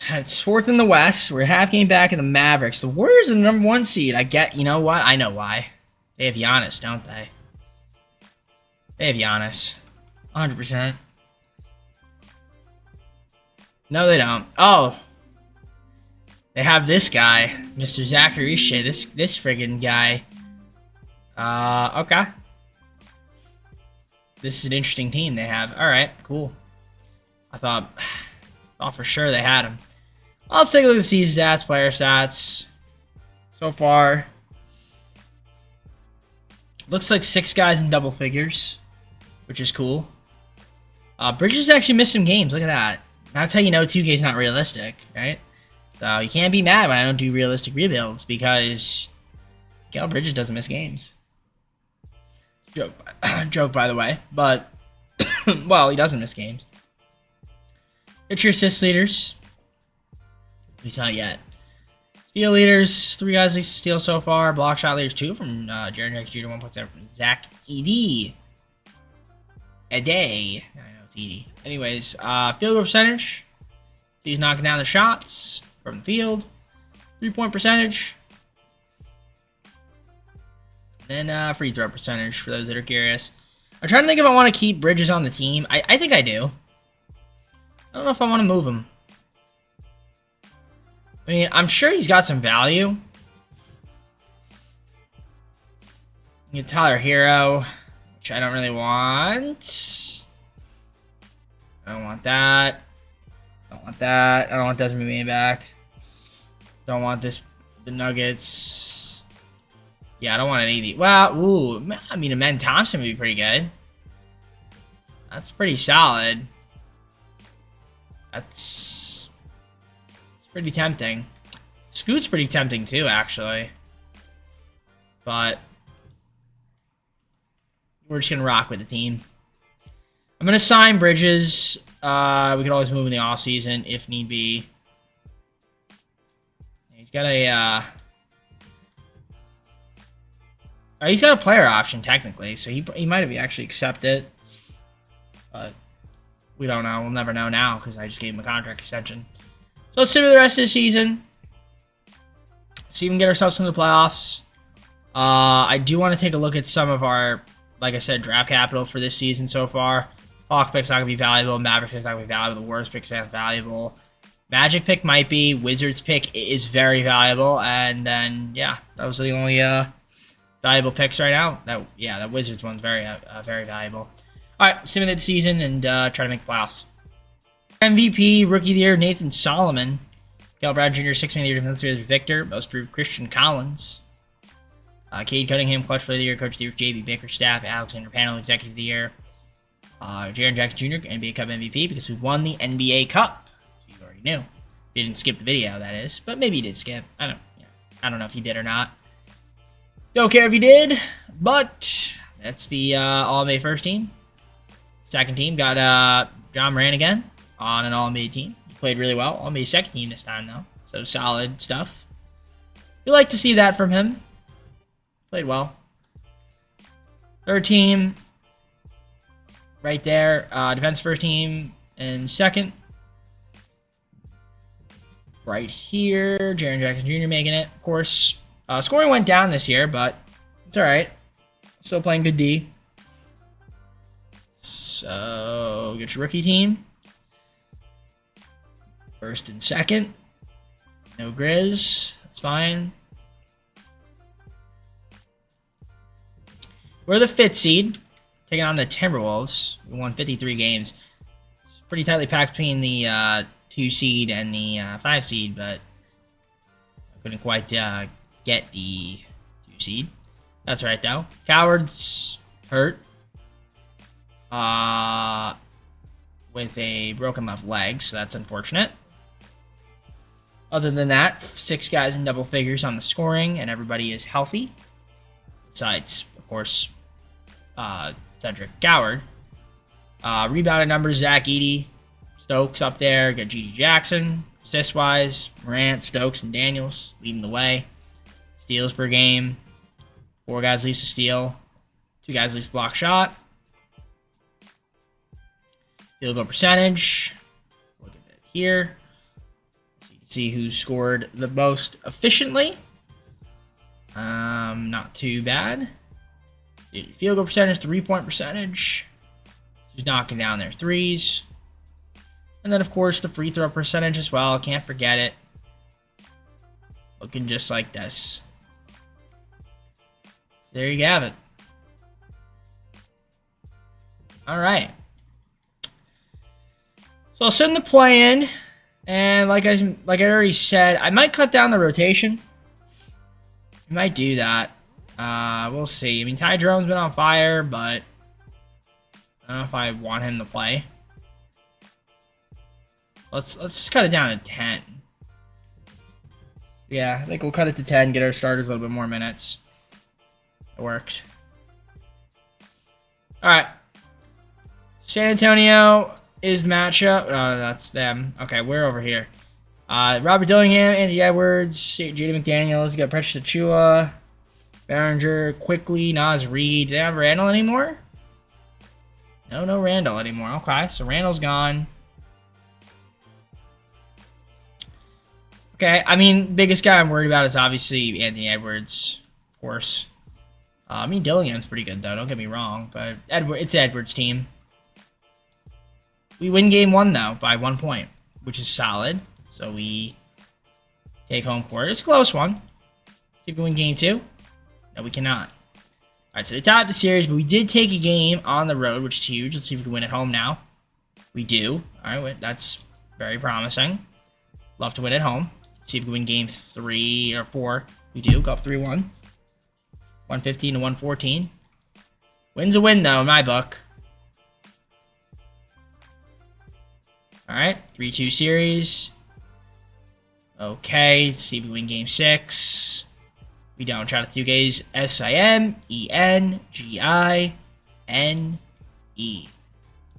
It's 4th in the West. We're a half game back in the Mavericks. The Warriors are the number 1 seed. You know what? I know why. They have Giannis, don't they? They have Giannis. 100%. No, they don't. Oh. They have this guy, Mr. Zachary Shea. This friggin' guy. Okay. This is an interesting team they have. All right, cool. I thought for sure they had him. Let's take a look at the season stats, player stats. So far, Looks like 6 guys in double figures, which is cool. Bridges actually missed some games. Look at that. That's how you know 2K is not realistic, right? So you can't be mad when I don't do realistic rebuilds because Cal Bridges doesn't miss games. Joke, joke by the way, but well, he doesn't miss games. Get your assist leaders. He's not yet. Steal leaders, 3 guys least steal so far. Block shot leaders, 2 from Jaron Jackson Jr., 1.7 from Zach ED. A day. I know it's ED. Anyways, field goal percentage. He's knocking down the shots from the field. 3-point percentage. Then free throw percentage for those that are curious. I'm trying to think if I want to keep Bridges on the team. I think I do. I don't know if I want to move him. I mean, I'm sure he's got some value. You get Tyler Hero, which I don't really want. I don't want that. Don't want that. I don't want Desmond Bain back. Don't want this. The Nuggets. Yeah, I don't want an 80. Well, ooh, I mean, a Men Thompson would be pretty good. That's pretty solid. It's pretty tempting. Scoot's pretty tempting too, actually. But we're just gonna rock with the team. I'm gonna sign Bridges. We could always move in the offseason if need be. He's got a he's got a player option technically, so he might have actually accepted it. But we don't know. We'll never know now because I just gave him a contract extension. So let's see for the rest of the season. See if we can get ourselves into the playoffs. I do want to take a look at some of our, like I said, draft capital for this season so far. Hawk pick's not going to be valuable. Maverick pick's not going to be valuable. The Worst pick's not valuable. Magic pick might be. Wizards pick is very valuable. And then, yeah, those are the only valuable picks right now. That Wizards one's very valuable. All right, simulate the season and try to make the playoffs. MVP, Rookie of the Year, Nathan Solomon. Cal Brown Jr., 6th Man of the Year, Defensive Player of the Year, Victor. Most Improved, Christian Collins. Cade Cunningham, Clutch Player of the Year, Coach of the Year, JB Bickerstaff. Alexander Panel, Executive of the Year. Jaron Jackson Jr., NBA Cup MVP, because we won the NBA Cup. So you already knew. You didn't skip the video, that is. But maybe you did skip. I don't know if you did or not. Don't care if you did. But that's the All-NBA first team. Second team got John Moran again on an All-NBA team. He played really well. All-NBA second team this time, though. So solid stuff. We like to see that from him. Played well. Third team. Right there. Defense first team and second. Right here. Jaron Jackson Jr. making it, of course. Scoring went down this year, but it's alright. Still playing good D. So, get your rookie team. First and second. No Grizz. That's fine. We're the 5th seed. Taking on the Timberwolves. We won 53 games. It's pretty tightly packed between the 2 seed and the 5 seed, but I couldn't quite get the 2 seed. That's right, though. Coward's hurt. With a broken left leg, so that's unfortunate. Other than that, 6 guys in double figures on the scoring, and everybody is healthy. Besides, of course, Cedric Coward. Rebounded numbers, Zach Edey, Stokes up there. Got G.D. Jackson. Assist-wise, Morant, Stokes, and Daniels leading the way. Steals per game. 4 guys least to steal. 2 guys least block shot. Field goal percentage. Look at that here. So you can see who scored the most efficiently. Not too bad. Field goal percentage, 3-point percentage. Just knocking down their threes. And then, of course, the free throw percentage as well. Can't forget it. Looking just like this. There you have it. All right. So I'll send the play in. And like I already said, I might cut down the rotation. I might do that. We'll see. I mean, Ty Jerome's been on fire, but I don't know if I want him to play. Let's just cut it down to 10. Yeah, I think we'll cut it to 10, get our starters a little bit more minutes. It worked. Alright. San Antonio is the matchup. No, that's them. Okay, we're over here. Robert Dillingham, Andy Edwards, J.D. McDaniels, you got Precious Achua, Behringer, Quickly, Nas Reed. Do they have Randall anymore? No Randall anymore. Okay, so Randall's gone. Okay, I mean, biggest guy I'm worried about is obviously Anthony Edwards, of course. I mean, Dillingham's pretty good, though. Don't get me wrong, but it's Edwards' team. We win game 1, though, by 1 point, which is solid. So we take home court. It's a close one. See if we can win game 2. No, we cannot. All right, so they tied the series, but we did take a game on the road, which is huge. Let's see if we can win at home now. We do. All right, that's very promising. Love to win at home. See if we can win game 3 or 4. We do. Go up 3-1. 115 to 114. Win's a win, though, in my book. All right. 3-2 series. Okay. Let's see if we win game 6. We don't. Shout out to 2K's SIMENGINE.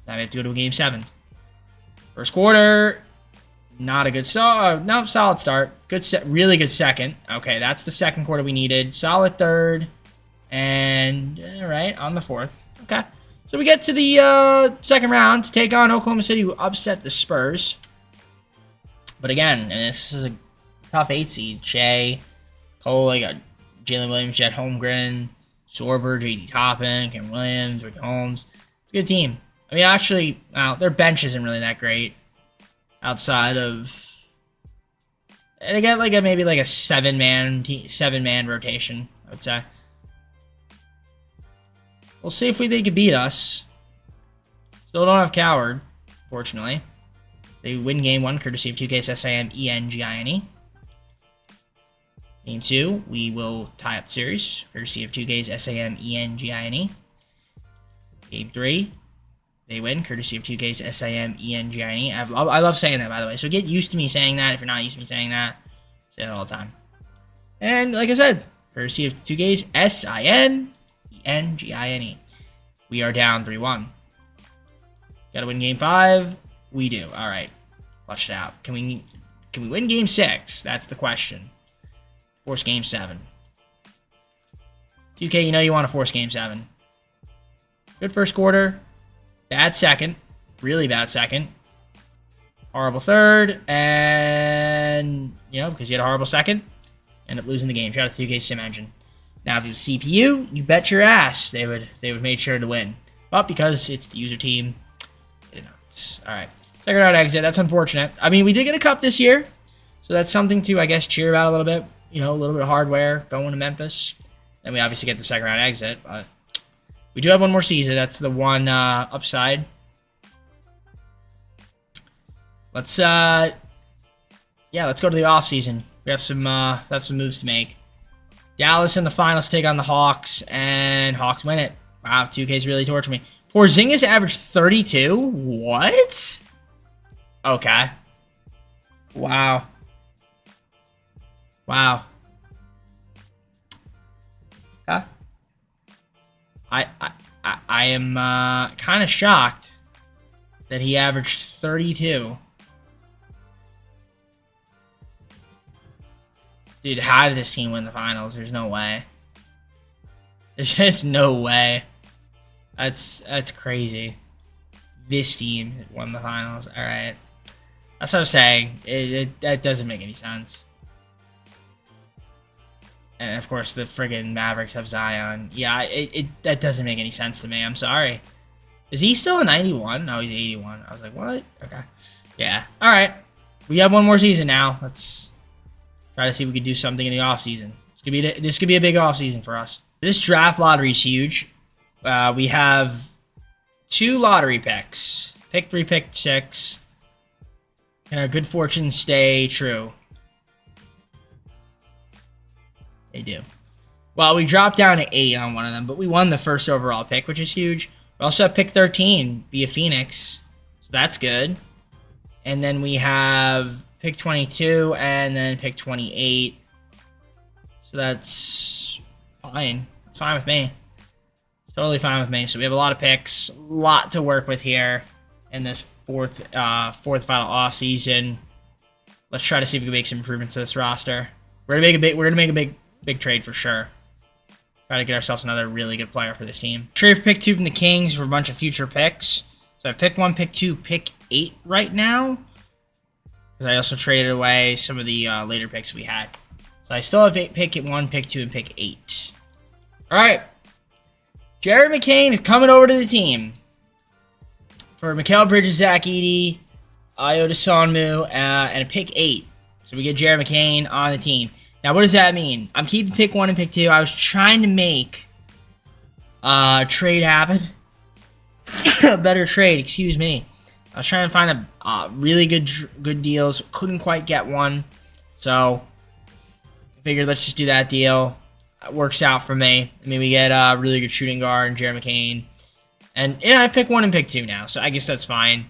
Now we have to go to game 7. First quarter. Not a good start. No, solid start. Good set. Really good second. Okay, that's the second quarter we needed. Solid third. And, all right, on the fourth. Okay. So we get to the second round to take on Oklahoma City, who upset the Spurs. But again, and this is a tough 8 seed. Shea, Cole, you got Jalen Williams, Jet Holmgren, Sorber, J.D. Toppin, Cam Williams, Rick Holmes. It's a good team. I mean, actually, their bench isn't really that great. Outside of, they got like maybe like a 7-man rotation, I would say. We'll see if they can beat us. Still don't have Coward, fortunately. They win game 1, courtesy of 2K's SIMENGINE. Game 2, we will tie up the series, courtesy of 2K's SIMENGINE. Game 3. They win, courtesy of 2K's SIMENGINE. I love saying that, by the way. So get used to me saying that if you're not used to me saying that. Say it all the time. And like I said, courtesy of 2K's SIMENGINE. We are down 3-1. Gotta win game 5. We do. All right. Flush it out. Can we win game 6? That's the question. Force game 7. 2K, you know you want to force game 7. Good first quarter. Bad second. Really bad second. Horrible third. And, because you had a horrible second, end up losing the game. Shout out to 2K Sim Engine. Now, if it was CPU, you bet your ass they would made sure to win. But because it's the user team, they did not. All right. Second round exit. That's unfortunate. I mean, we did get a cup this year, so that's something to, I guess, cheer about a little bit. A little bit of hardware going to Memphis. And we obviously get the second round exit, but we do have one more season. That's the one upside. Let's go to the off season. We have some moves to make. Dallas in the finals to take on the Hawks, and Hawks win it. Wow, 2K's really torturing me. Porzingis averaged 32. What? Okay. Wow. Okay. I am kind of shocked that he averaged 32. Dude, how did this team win the finals? There's no way. There's just no way. That's crazy. This team won the finals. All right. That's what I'm saying. That doesn't make any sense. And of course, the friggin' Mavericks have Zion. Yeah, that doesn't make any sense to me. I'm sorry. Is he still a 91? No, he's 81. I was like, what? Okay. Yeah. All right. We have one more season now. Let's try to see if we can do something in the offseason. This could be a big offseason for us. This draft lottery is huge. We have 2 lottery picks. Pick 3, pick 6. Can our good fortune stay true? They do. Well, we dropped down to 8 on one of them, but we won the first overall pick, which is huge. We also have pick 13 via Phoenix, so that's good. And then we have pick 22 and then pick 28. So that's fine. It's fine with me. It's totally fine with me. So we have a lot of picks, a lot to work with here in this fourth final off season. Let's try to see if we can make some improvements to this roster. We're gonna make a big trade for sure. Try to get ourselves another really good player for this team. Trade for pick 2 from the Kings for a bunch of future picks. So I have pick 1, pick 2, pick 8 right now. Because I also traded away some of the later picks we had. So I still have pick 1, pick 2, and pick 8. Alright. Jared McCain is coming over to the team. For Mikal Bridges, Zach Edey, Ayo Dosunmu, and a pick 8. So we get Jared McCain on the team. Now, what does that mean? I'm keeping pick 1 and pick 2. I was trying to make a trade happen. A better trade, excuse me. I was trying to find a really good deals. Couldn't quite get one. So, I figured let's just do that deal. It works out for me. I mean, we get a really good shooting guard and Jared McCain. And, yeah, I pick 1 and pick 2 now. So, I guess that's fine.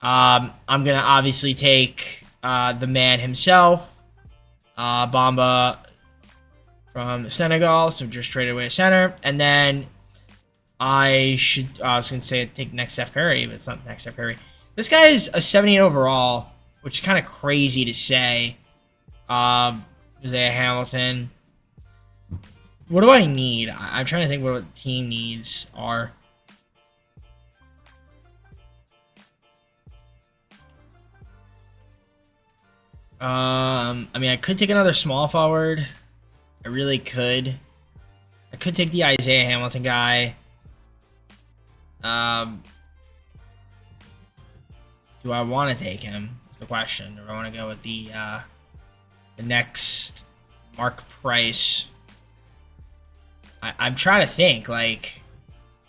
I'm going to obviously take the man himself. Bamba from Senegal, so just traded away a center. And then I was going to say take next Steph Curry, but it's not the next Steph Curry. This guy is a 78 overall, which is kind of crazy to say. Isaiah Hamilton. What do I need? I'm trying to think what the team needs are. I mean, I could take another small forward. I really could. I could take the Isaiah Hamilton guy. Do I want to take him? Is the question. Or do I want to go with the next Mark Price? I'm trying to think. Like,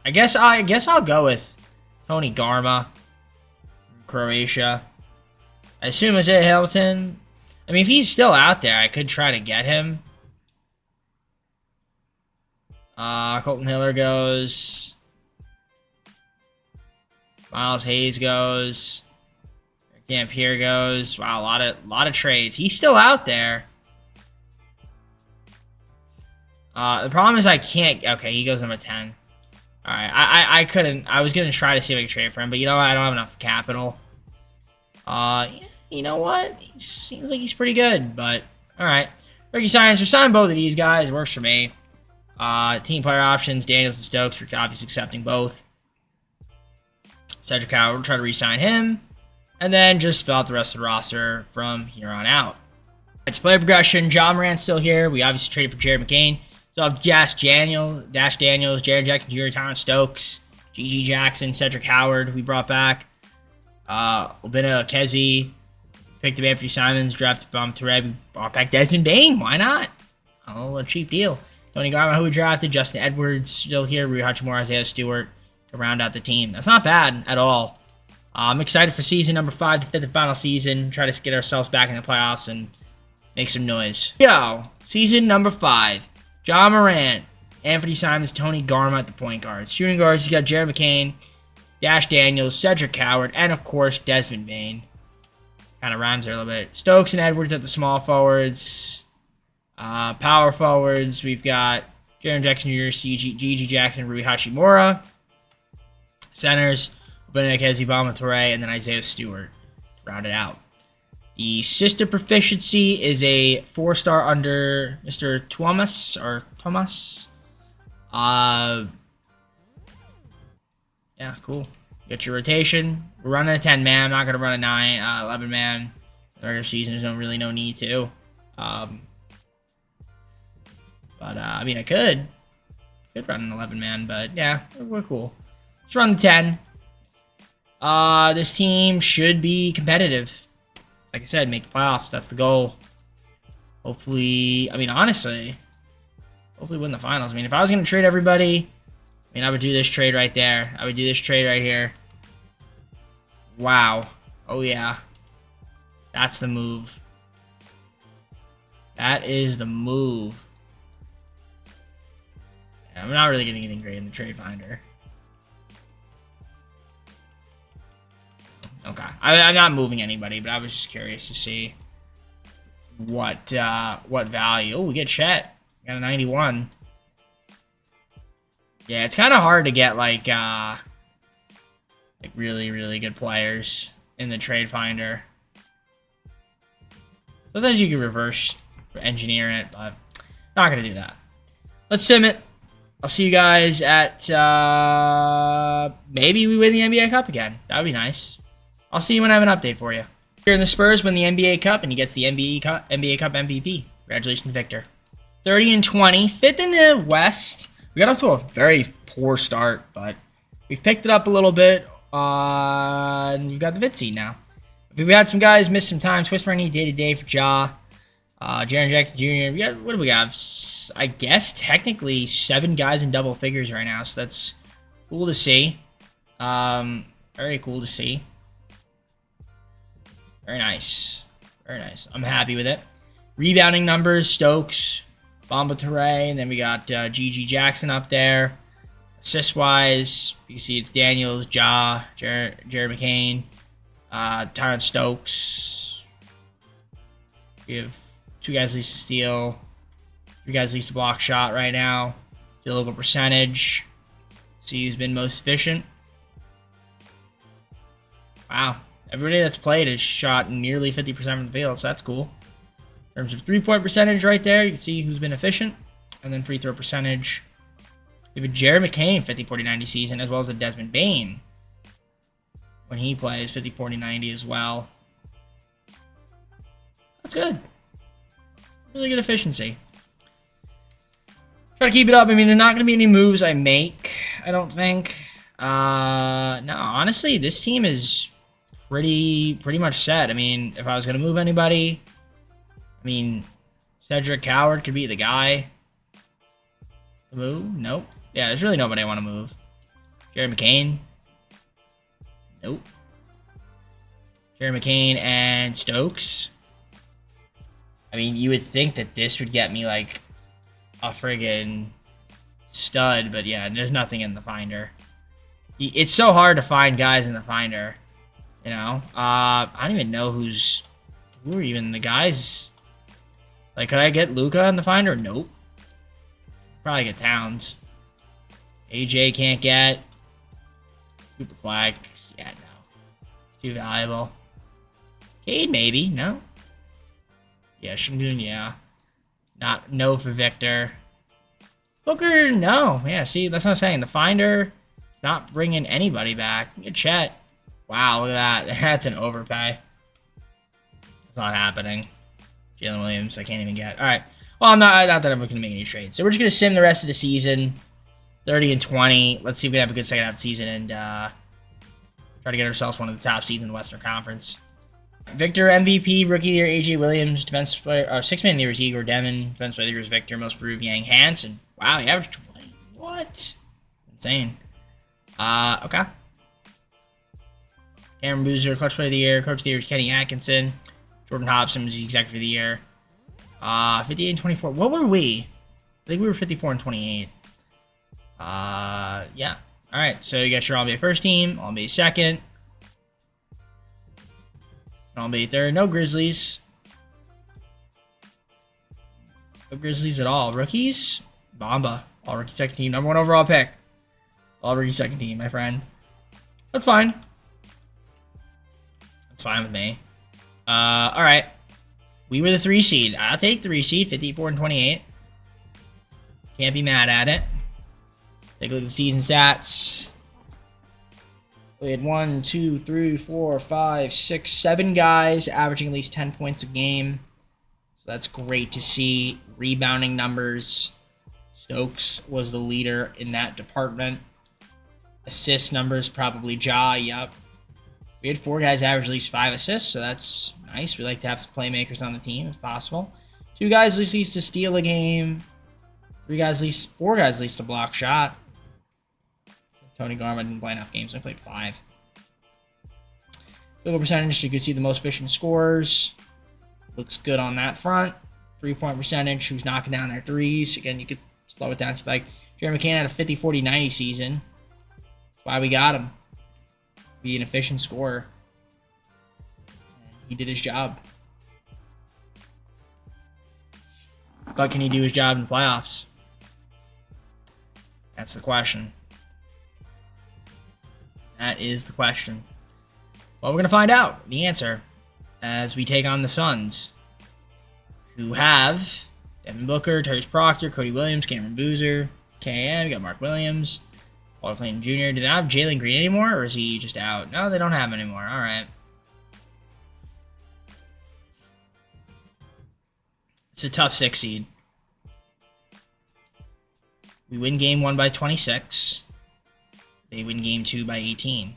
I guess I'll go with Tony Garma from Croatia. I assume Isaiah Hamilton. I mean, if he's still out there, I could try to get him. Colton Hiller goes. Miles Hayes goes. Camp here goes. Wow, a lot of trades. He's still out there. The problem is I can't. Okay, he goes number 10. All right, I couldn't. I was gonna try to see if I could trade for him, but you know what? I don't have enough capital. You know what? He seems like he's pretty good, but all right. Rookie signings. We're signing both of these guys. It works for me. Team player options. Daniels and Stokes. We're obviously accepting both. Cedric Howard. We'll try to re-sign him, and then just fill out the rest of the roster from here on out. It's player progression. John Morant's still here. We obviously traded for Jared McCain. So I have Dash Daniels, Jared Jackson Jr., Thomas Stokes, G.G. Jackson, Cedric Howard. We brought back. Obina Kezi, picked up Anthony Simons, drafted Touré, brought back Desmond Bane. Why not? A cheap deal. Tony Garma, who we drafted, Justin Edwards still here, Rui Hachimura, Isaiah Stewart to round out the team. That's not bad at all. I'm excited for season number 5, the 5th and final season. Try to get ourselves back in the playoffs and make some noise. Yo, season number 5. John Morant, Anthony Simons, Tony Garma at the point guards. Shooting guards, you got Jared McCain, Dash Daniels, Cedric Howard, and of course, Desmond Bane. Kind of rhymes there a little bit. Stokes and Edwards at the small forwards. Power forwards, we've got Jaren Jackson Jr., G.G. Jackson, Rui Hachimura. Centers, Benedict Ezebama Touré, and then Isaiah Stewart to round it out. The sister proficiency is a 4-star under Mr. Thomas. Yeah, cool. Get your rotation. We're running a 10-man. I'm not going to run a 11-man. Regular season, there's really no need to. I mean, I could run an 11-man, but yeah, we're cool. Let's run the 10. This team should be competitive. Like I said, make the playoffs. That's the goal. Hopefully, I mean, honestly, hopefully win the finals. I mean, if I was going to trade everybody, I mean, I would do this trade right there. I would do this trade right here. Wow. Oh, yeah. That's the move. That is the move. I'm not really getting anything great in the trade finder. Okay, I'm not moving anybody, but I was just curious to see what value. Oh, we get Chet. Got a 91. Yeah, it's kind of hard to get like really, really good players in the trade finder. Sometimes you can reverse engineer it, but not gonna do that. Let's sim it. I'll see you guys at maybe we win the NBA Cup again. That would be nice. I'll see you when I have an update for you. Here in the Spurs win the NBA Cup, and he gets the NBA Cup MVP. Congratulations, Victor. 30-20, 5th in the West. We got off to a very poor start, but we've picked it up a little bit. And we've got the vid seed now. We've had some guys miss some time. Twist Rennie day-to-day for Ja. Jaren Jackson Jr. What do we have? I guess technically 7 guys in double figures right now, so that's cool to see. Very cool to see. Very nice. Very nice. I'm happy with it. Rebounding numbers, Stokes, Bamba Touré, and then we got GG Jackson up there. Assist-wise, you can see it's Daniels, Ja, Jared McCain, Tyron Stokes. We have 2 guys least to steal, 3 guys least to block shot right now. Field goal percentage. See who's been most efficient. Wow. Everybody that's played has shot nearly 50% from the field, so that's cool. In terms of 3-point percentage right there, you can see who's been efficient. And then free throw percentage. We have a Jared McCain 50-40-90 season, as well as a Desmond Bane when he plays 50-40-90 as well. That's good. Really good efficiency. Try to keep it up. I mean, there's not going to be any moves I make, I don't think. No, honestly, this team is pretty much set. I mean, if I was going to move anybody, I mean, Cedric Coward could be the guy to move. Nope. Yeah, there's really nobody I want to move. Jared McCain. Nope. Jared McCain and Stokes. I mean, you would think that this would get me, like, a friggin' stud, but yeah, there's nothing in the finder. It's so hard to find guys in the finder, you know? I don't even know who are even the guys. Like, could I get Luka in the finder? Nope. Probably get Towns. AJ can't get. Super Flag. Yeah, no. Too valuable. Cade, maybe. No. Yeah, Shingun, yeah. No for Victor. Booker, no. Yeah, see, that's what I'm saying. The finder, not bringing anybody back. Look at Chet. Wow, look at that. That's an overpay. It's not happening. Jalen Williams, I can't even get. All right. Well, not that I'm going to make any trades. So we're just going to sim the rest of the season. 30-20. Let's see if we can have a good second half of the season and try to get ourselves one of the top seeds in the Western Conference. Victor MVP, Rookie of the Year, AJ Williams, Defense Player, Sixth Man of the Year is Igor Devin, Defense Player of the Year is Victor, Most Improved Yang Hansen. Wow, he averaged 20. What? Insane. Okay. Cameron Boozer, Clutch Player of the Year, Coach of the Year is Kenny Atkinson, Jordan Hobson was the Executive of the Year. 58-24. What were we? I think we were 54-28. Yeah. All right. So you got your All-NBA first team, All-NBA second, All-NBA third. No Grizzlies. No Grizzlies at all. Rookies? Bamba. All rookie second team. Number 1 overall pick. All rookie second team, my friend. That's fine. That's fine with me. All right. We were the 3 seed. I'll take 3 seed. 54-28. Can't be mad at it. Take a look at the season stats. We had 1, 2, 3, 4, 5, 6, 7 guys averaging at least 10 points a game. So that's great to see. Rebounding numbers. Stokes was the leader in that department. Assist numbers, probably Ja. Yep. We had 4 guys average at least 5 assists, so that's nice. We like to have some playmakers on the team if possible. 2 guys at least to steal a game. 4 guys at least to block shot. Tony Garma didn't play enough games. I played 5. Field goal percentage, you can see the most efficient scorers. Looks good on that front. 3-point percentage, who's knocking down their threes. Again, you could slow it down if you like. Jeremy McCann had a 50, 40, 90 season. That's why we got him. Be an efficient scorer. And he did his job. But can he do his job in the playoffs? That's the question. That is the question. Well, we're going to find out the answer as we take on the Suns, who have Devin Booker, Tyrese Proctor, Cody Williams, Cameron Boozer, KM, we got Mark Williams, Paul Clayton Jr. Do they not have Jalen Green anymore, or is he just out? No, they don't have him anymore. All right. It's a tough 6 seed. We win game 1 by 26. They win game 2 by 18.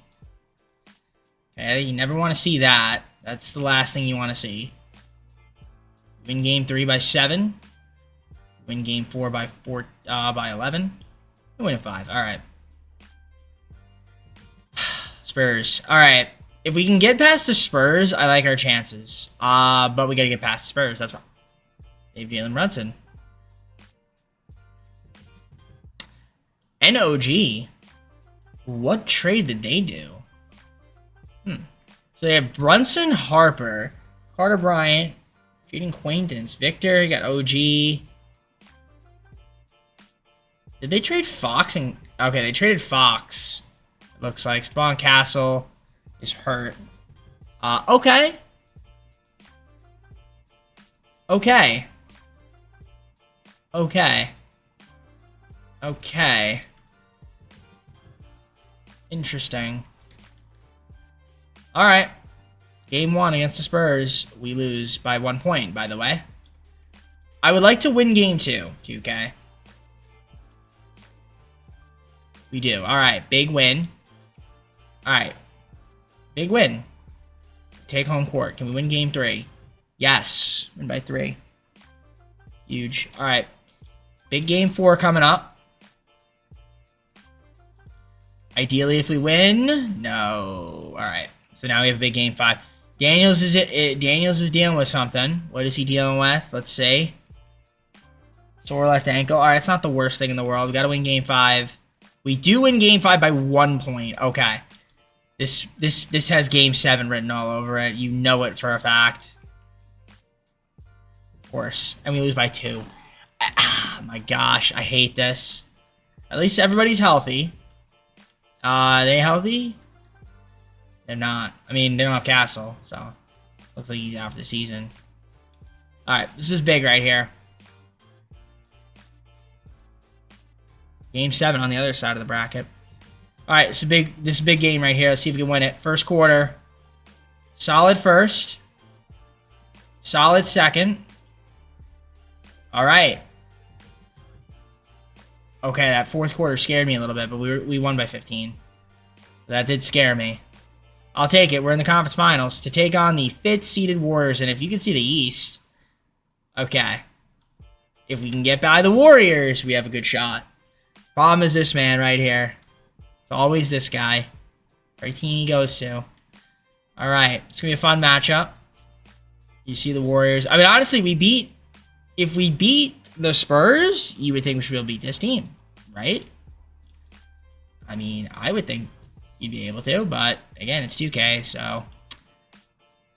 Okay, you never want to see that. That's the last thing you want to see. Win game 3 by 7. Win game 4 by 11. We win 5. All right. Spurs. All right. If we can get past the Spurs, I like our chances. But we got to get past the Spurs. That's why. Dave Jalen Brunson. NOG. What trade did they do? So they have Brunson, Harper, Carter Bryant, Jaden Quaintance, Victor, you got OG. Did they trade Fox? Okay, they traded Fox. It looks like Spawn Castle is hurt. Okay. Okay. Okay. Okay. Interesting. All right. Game 1 against the Spurs. We lose by 1 point, by the way. I would like to win game 2, 2K. We do. All right. Big win. All right. Big win. Take home court. Can we win game 3? Yes. Win by 3. Huge. All right. Big game 4 coming up. Ideally, if we win. No. All right. So now we have a big game 5. Daniels is dealing with something. What is he dealing with? Let's see. Sore left ankle. All right, it's not the worst thing in the world. We got to win game 5. We do win game 5 by 1 point. Okay. This has game 7 written all over it. You know it for a fact. Of course. And we lose by 2. My gosh, I hate this. At least everybody's healthy. Are they healthy? They're not. I mean, they don't have Castle, so looks like he's out for the season. All right, this is big right here. Game 7 on the other side of the bracket. All right, this is a big game right here. Let's see if we can win it. First quarter. Solid first. Solid second. All right. Okay, that fourth quarter scared me a little bit, but we won by 15. That did scare me. I'll take it. We're in the conference finals to take on the 5th seeded Warriors, and if you can see the East, okay. If we can get by the Warriors, we have a good shot. Problem is this man right here. It's always this guy. Every team he goes to. All right, it's gonna be a fun matchup. You see the Warriors. I mean, honestly, if we beat the Spurs, you would think we should be able to beat this team, right? I mean, I would think you'd be able to, but again, it's 2K, so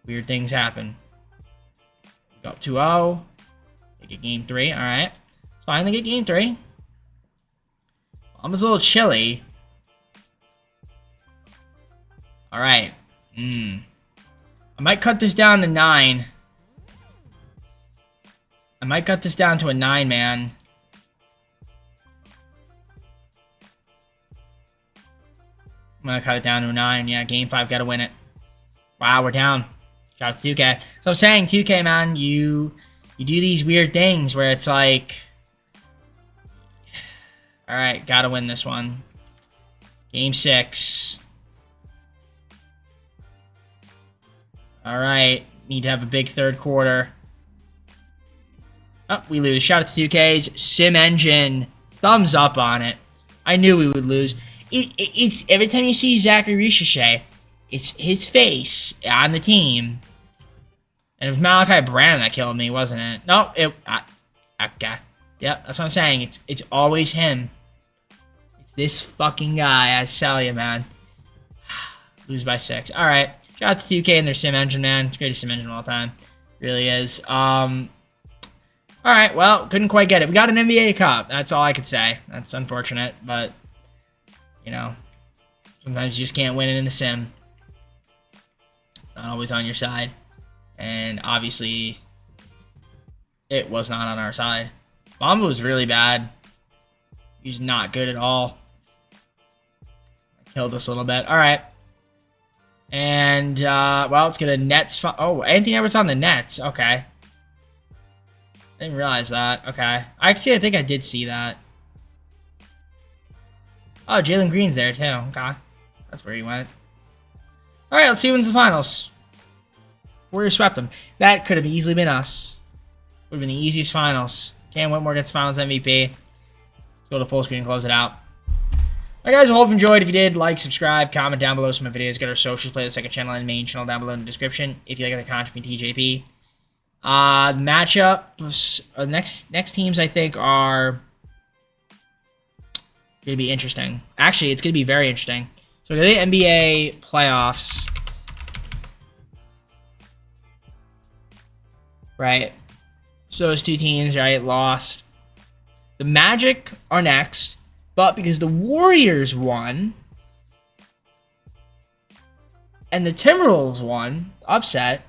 weird things happen. We go up 2-0. They get game 3. All right. It's fine. They get game 3. Almost a little chilly. All right. I might cut this down to 9. I might cut this down to a 9, man. I'm going to cut it down to a 9. Yeah, game 5, got to win it. Wow, we're down. Got 2K. So I'm saying, 2K, man, you do these weird things where it's like, all right, got to win this one. Game 6. All right, need to have a big third quarter. Oh, we lose. Shout out to 2K's Sim Engine. Thumbs up on it. I knew we would lose. It's every time you see Zachary Ricochet, it's his face on the team. And it was Malachi Branham that killed me, wasn't it? No, okay. Yep, that's what I'm saying. It's always him. This fucking guy, I tell you, man. Lose by 6. All right. Shout out to 2K and their sim engine, man. It's the greatest sim engine of all time. Really is. All right. Well, couldn't quite get it. We got an NBA Cup. That's all I could say. That's unfortunate, but you know, sometimes you just can't win it in the sim. It's not always on your side, and obviously, it was not on our side. Bomba was really bad. He's not good at all. Killed us a little bit. All right. And, well, let's get a Nets. Oh, Anthony Edwards on the Nets. Okay. I didn't realize that. Okay. Actually, I think I did see that. Oh, Jalen Green's there, too. Okay. That's where he went. All right, let's see who wins the finals. Warriors swept them. That could have easily been us. Would have been the easiest finals. Cam Whitmore gets finals MVP. Let's go to full screen and close it out. Alright guys, I hope you enjoyed. If you did, like, subscribe, comment down below some of my videos. Get our socials, play the second channel and main channel down below in the description. If you like the content from TJP. Matchup, next teams I think are going to be interesting. Actually, it's going to be very interesting. So the NBA playoffs. Right. So those two teams, right, lost. The Magic are next. But because the Warriors won, and the Timberwolves won, upset,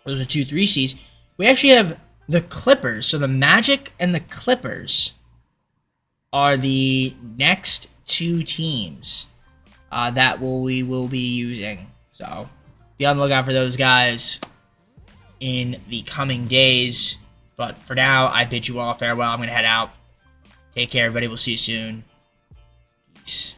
those are 2-3 seeds, we actually have the Clippers. So the Magic and the Clippers are the next two teams that we will be using. So be on the lookout for those guys in the coming days. But for now, I bid you all farewell. I'm going to head out. Take care, everybody. We'll see you soon. Peace.